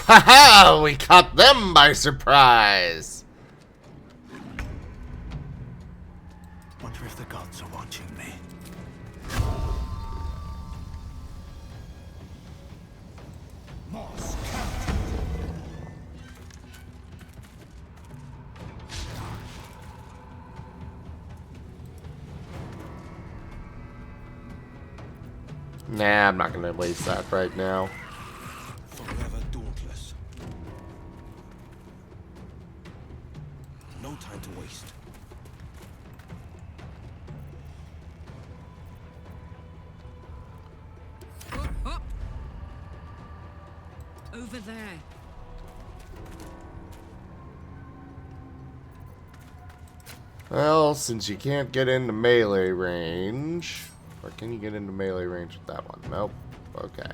Haha! We caught them by surprise! Wonder if the gods are watching me. Moss captured. Nah, I'm not gonna waste that right now. Forever dauntless. No time to waste. Up. Over there. Well, since you can't get into melee range... Or can you get into melee range with that one? Nope. Okay.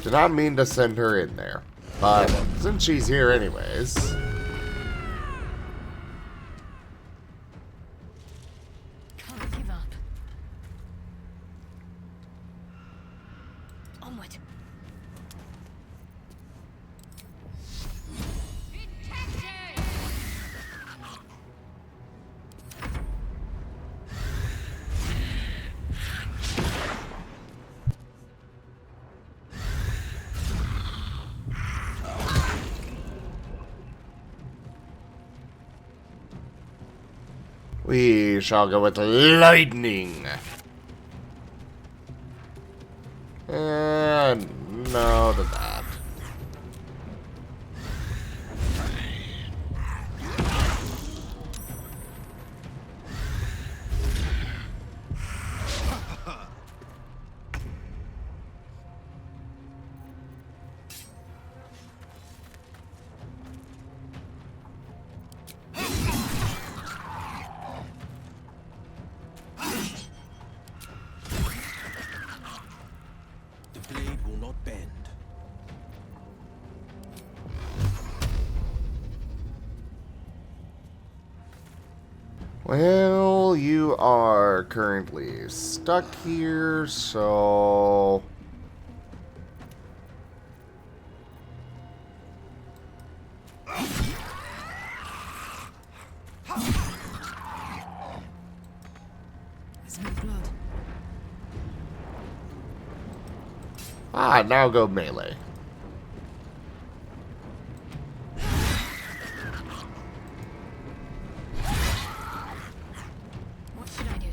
Did not mean to send her in there. But since she's here anyways... Can't give up. Onward. We shall go with lightning. And no to that. The blade will not bend. Well, you are currently stuck here, so... There's no blood. Ah, now go melee. What should I do?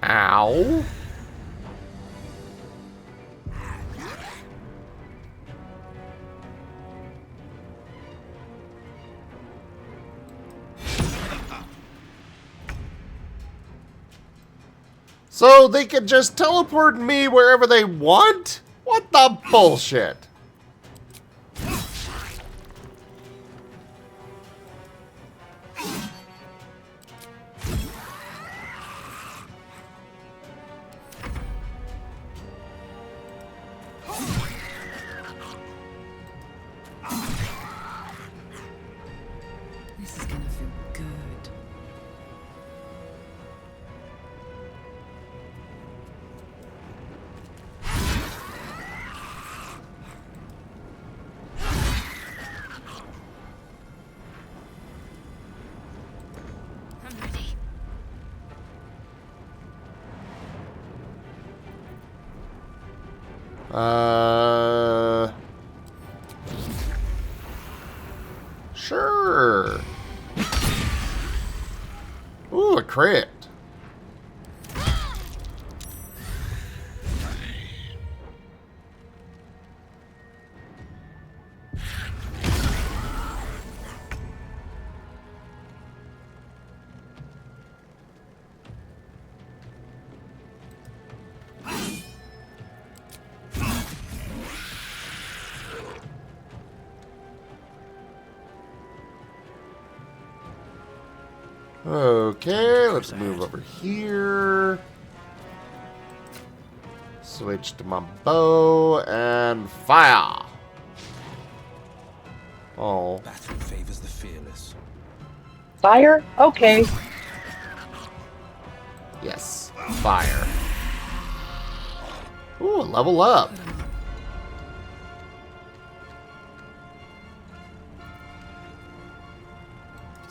Ow. So they could just teleport me wherever they want? What the bullshit? This is gonna feel good. I'm ready. Sure. Ooh, a crit. Okay, let's move over here. Switch to my bow and fire. Oh. Battle favors the fearless. Fire? Okay. Yes, fire. Ooh, level up.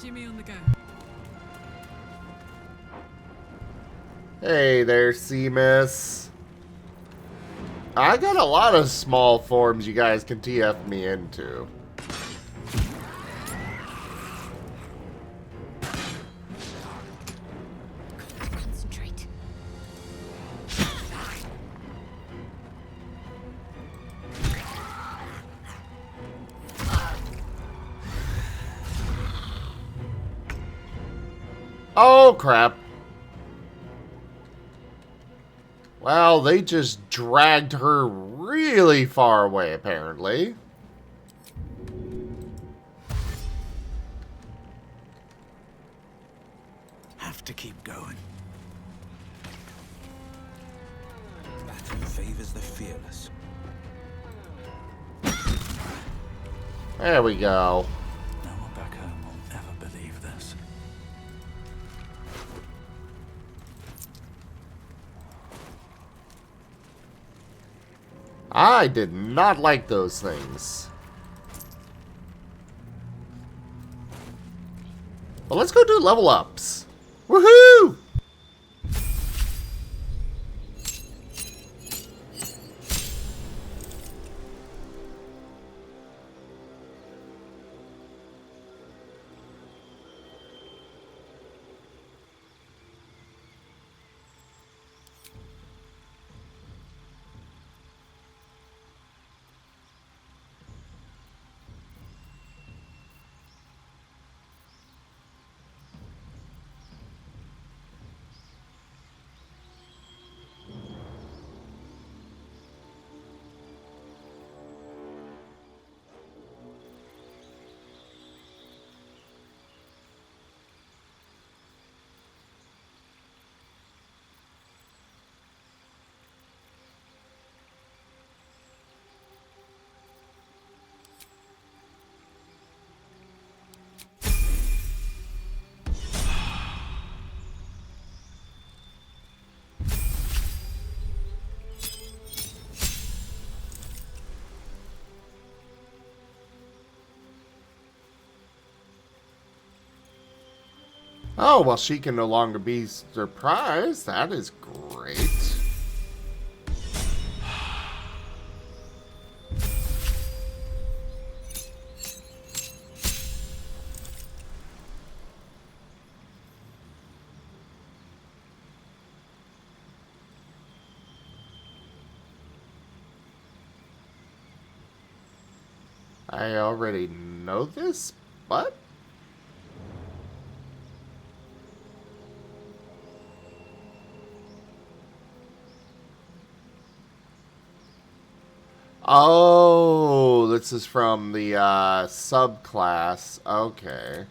Jimmy on the go. Hey there, Seamus. I got a lot of small forms you guys can TF me into. Concentrate. Oh, crap. Well, they just dragged her really far away, apparently. Have to keep going. Battle favors the fearless. There we go. No one back home will ever believe this. I did not like those things. Well, let's go do level ups. Woohoo! Oh, well, she can no longer be surprised. That is great. I already know this, but... Oh, this is from the subclass. Okay.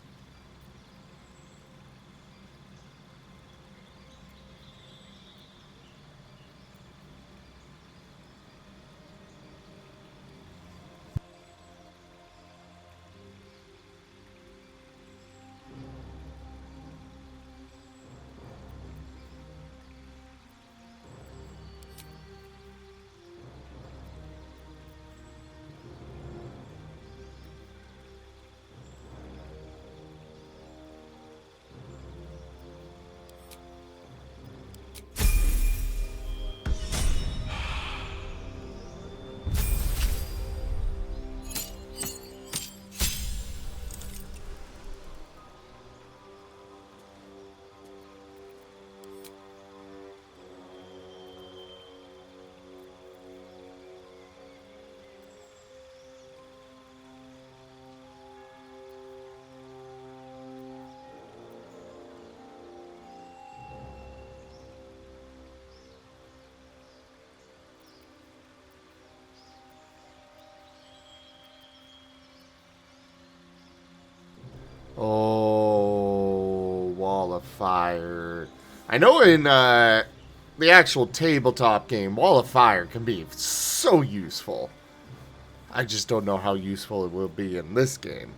Oh, Wall of Fire. I know in the actual tabletop game, Wall of Fire can be so useful. I just don't know how useful it will be in this game.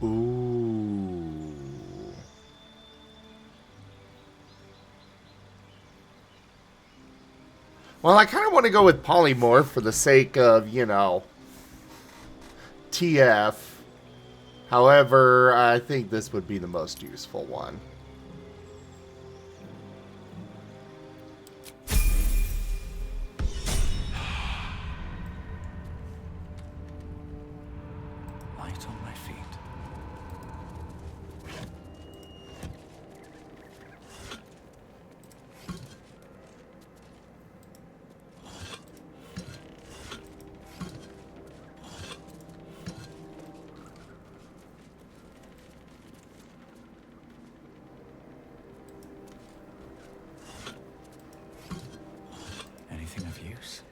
Ooh. Well, I kind of want to go with Polymorph for the sake of, you know, TF. However, I think this would be the most useful one. Light on my feet. Anything of use?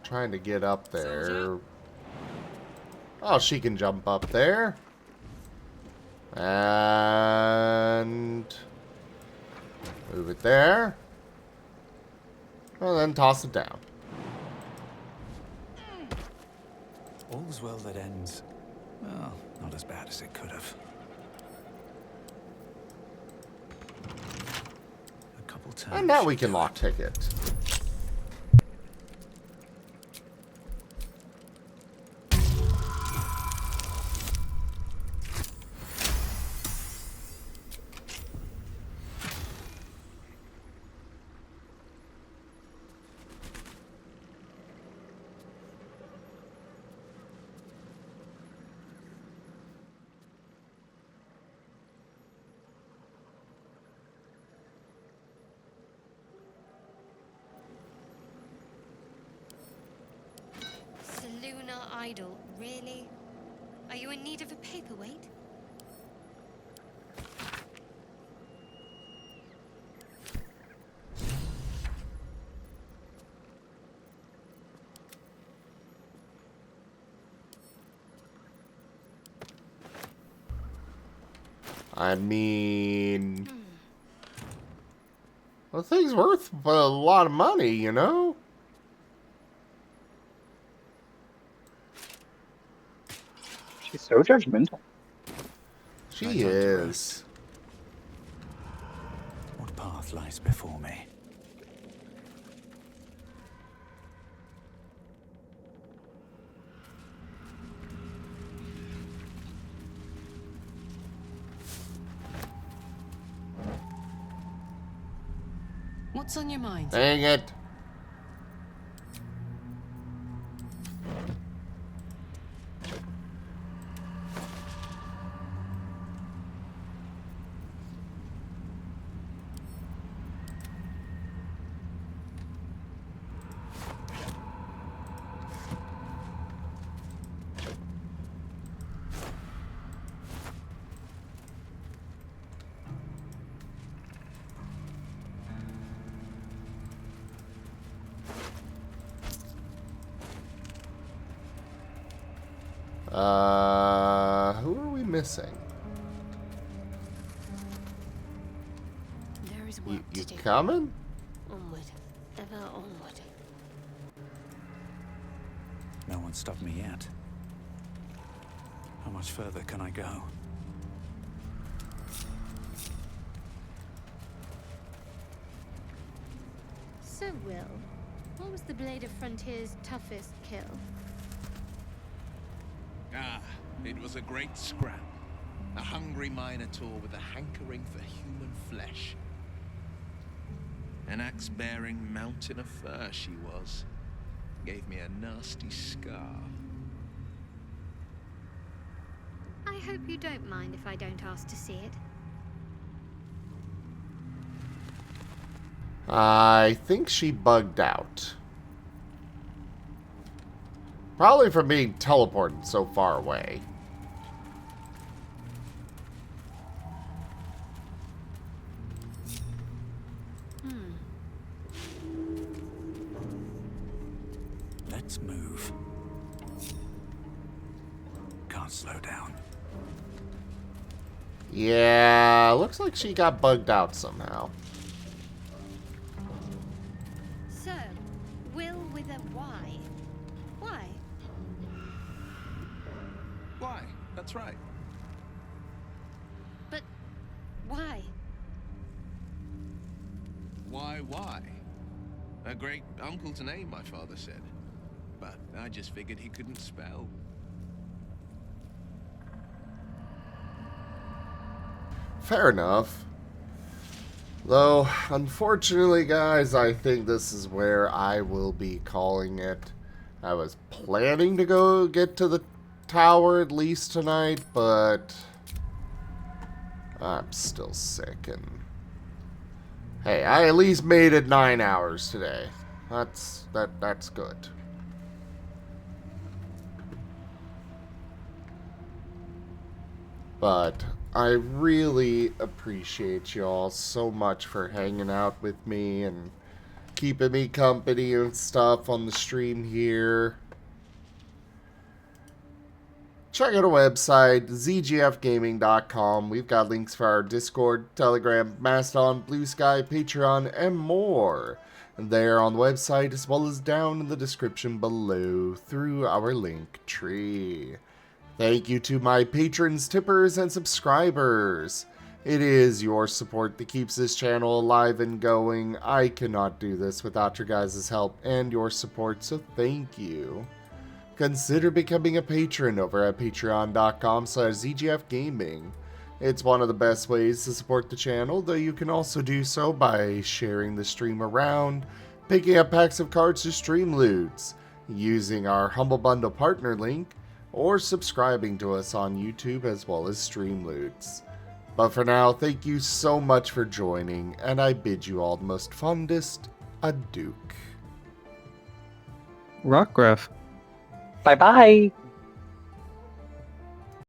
Trying to get up there. Oh, she can jump up there. And move it there. And then toss it down. All's well that ends. Well, not as bad as it could have. A couple times. And now we can lock ticket. our idol, really? Are you in need of a paperweight? I mean... Well, the thing's worth a lot of money, you know? She's so judgmental. She is. What path lies before me? What's on your mind? Dang it. Who are we missing? There is You work to do. coming? Onward. Ever onward. No one stopped me yet. How much further can I go? So, Will, what was the Blade of Frontier's toughest kill? Ah, it was a great scrap. A hungry minotaur with a hankering for human flesh. An axe-bearing mountain of fur she was. Gave me a nasty scar. I hope you don't mind if I don't ask to see it. I think she bugged out. Probably from being teleported so far away. Let's move. Can't slow down. Yeah, looks like she got bugged out somehow. So, Will with a Y. Why? Why? That's right. But why? Why? A great uncle to name, my father said. But I just figured he couldn't spell. Fair enough. Though, unfortunately, guys, I think this is where I will be calling it. I was planning to go get to the tower at least tonight, but I'm still sick, and hey, I at least made it 9 hours today. That's good. But I really appreciate y'all so much for hanging out with me and keeping me company and stuff on the stream here. Check out our website, zgfgaming.com. We've got links for our Discord, Telegram, Mastodon, Blue Sky, Patreon, and more. There on the website, as well as down in the description below through our link tree. Thank you to my patrons, tippers, and subscribers. It is your support that keeps this channel alive and going. I cannot do this without your guys' help and your support, so thank you. Consider becoming a patron over at patreon.com/zgfgaming. It's one of the best ways to support the channel, though you can also do so by sharing the stream around, picking up packs of cards to stream loots, using our Humble Bundle partner link, or subscribing to us on YouTube as well as Streamloots. But for now, thank you so much for joining, and I bid you all the most fondest adieu. Rockgraph. Bye bye.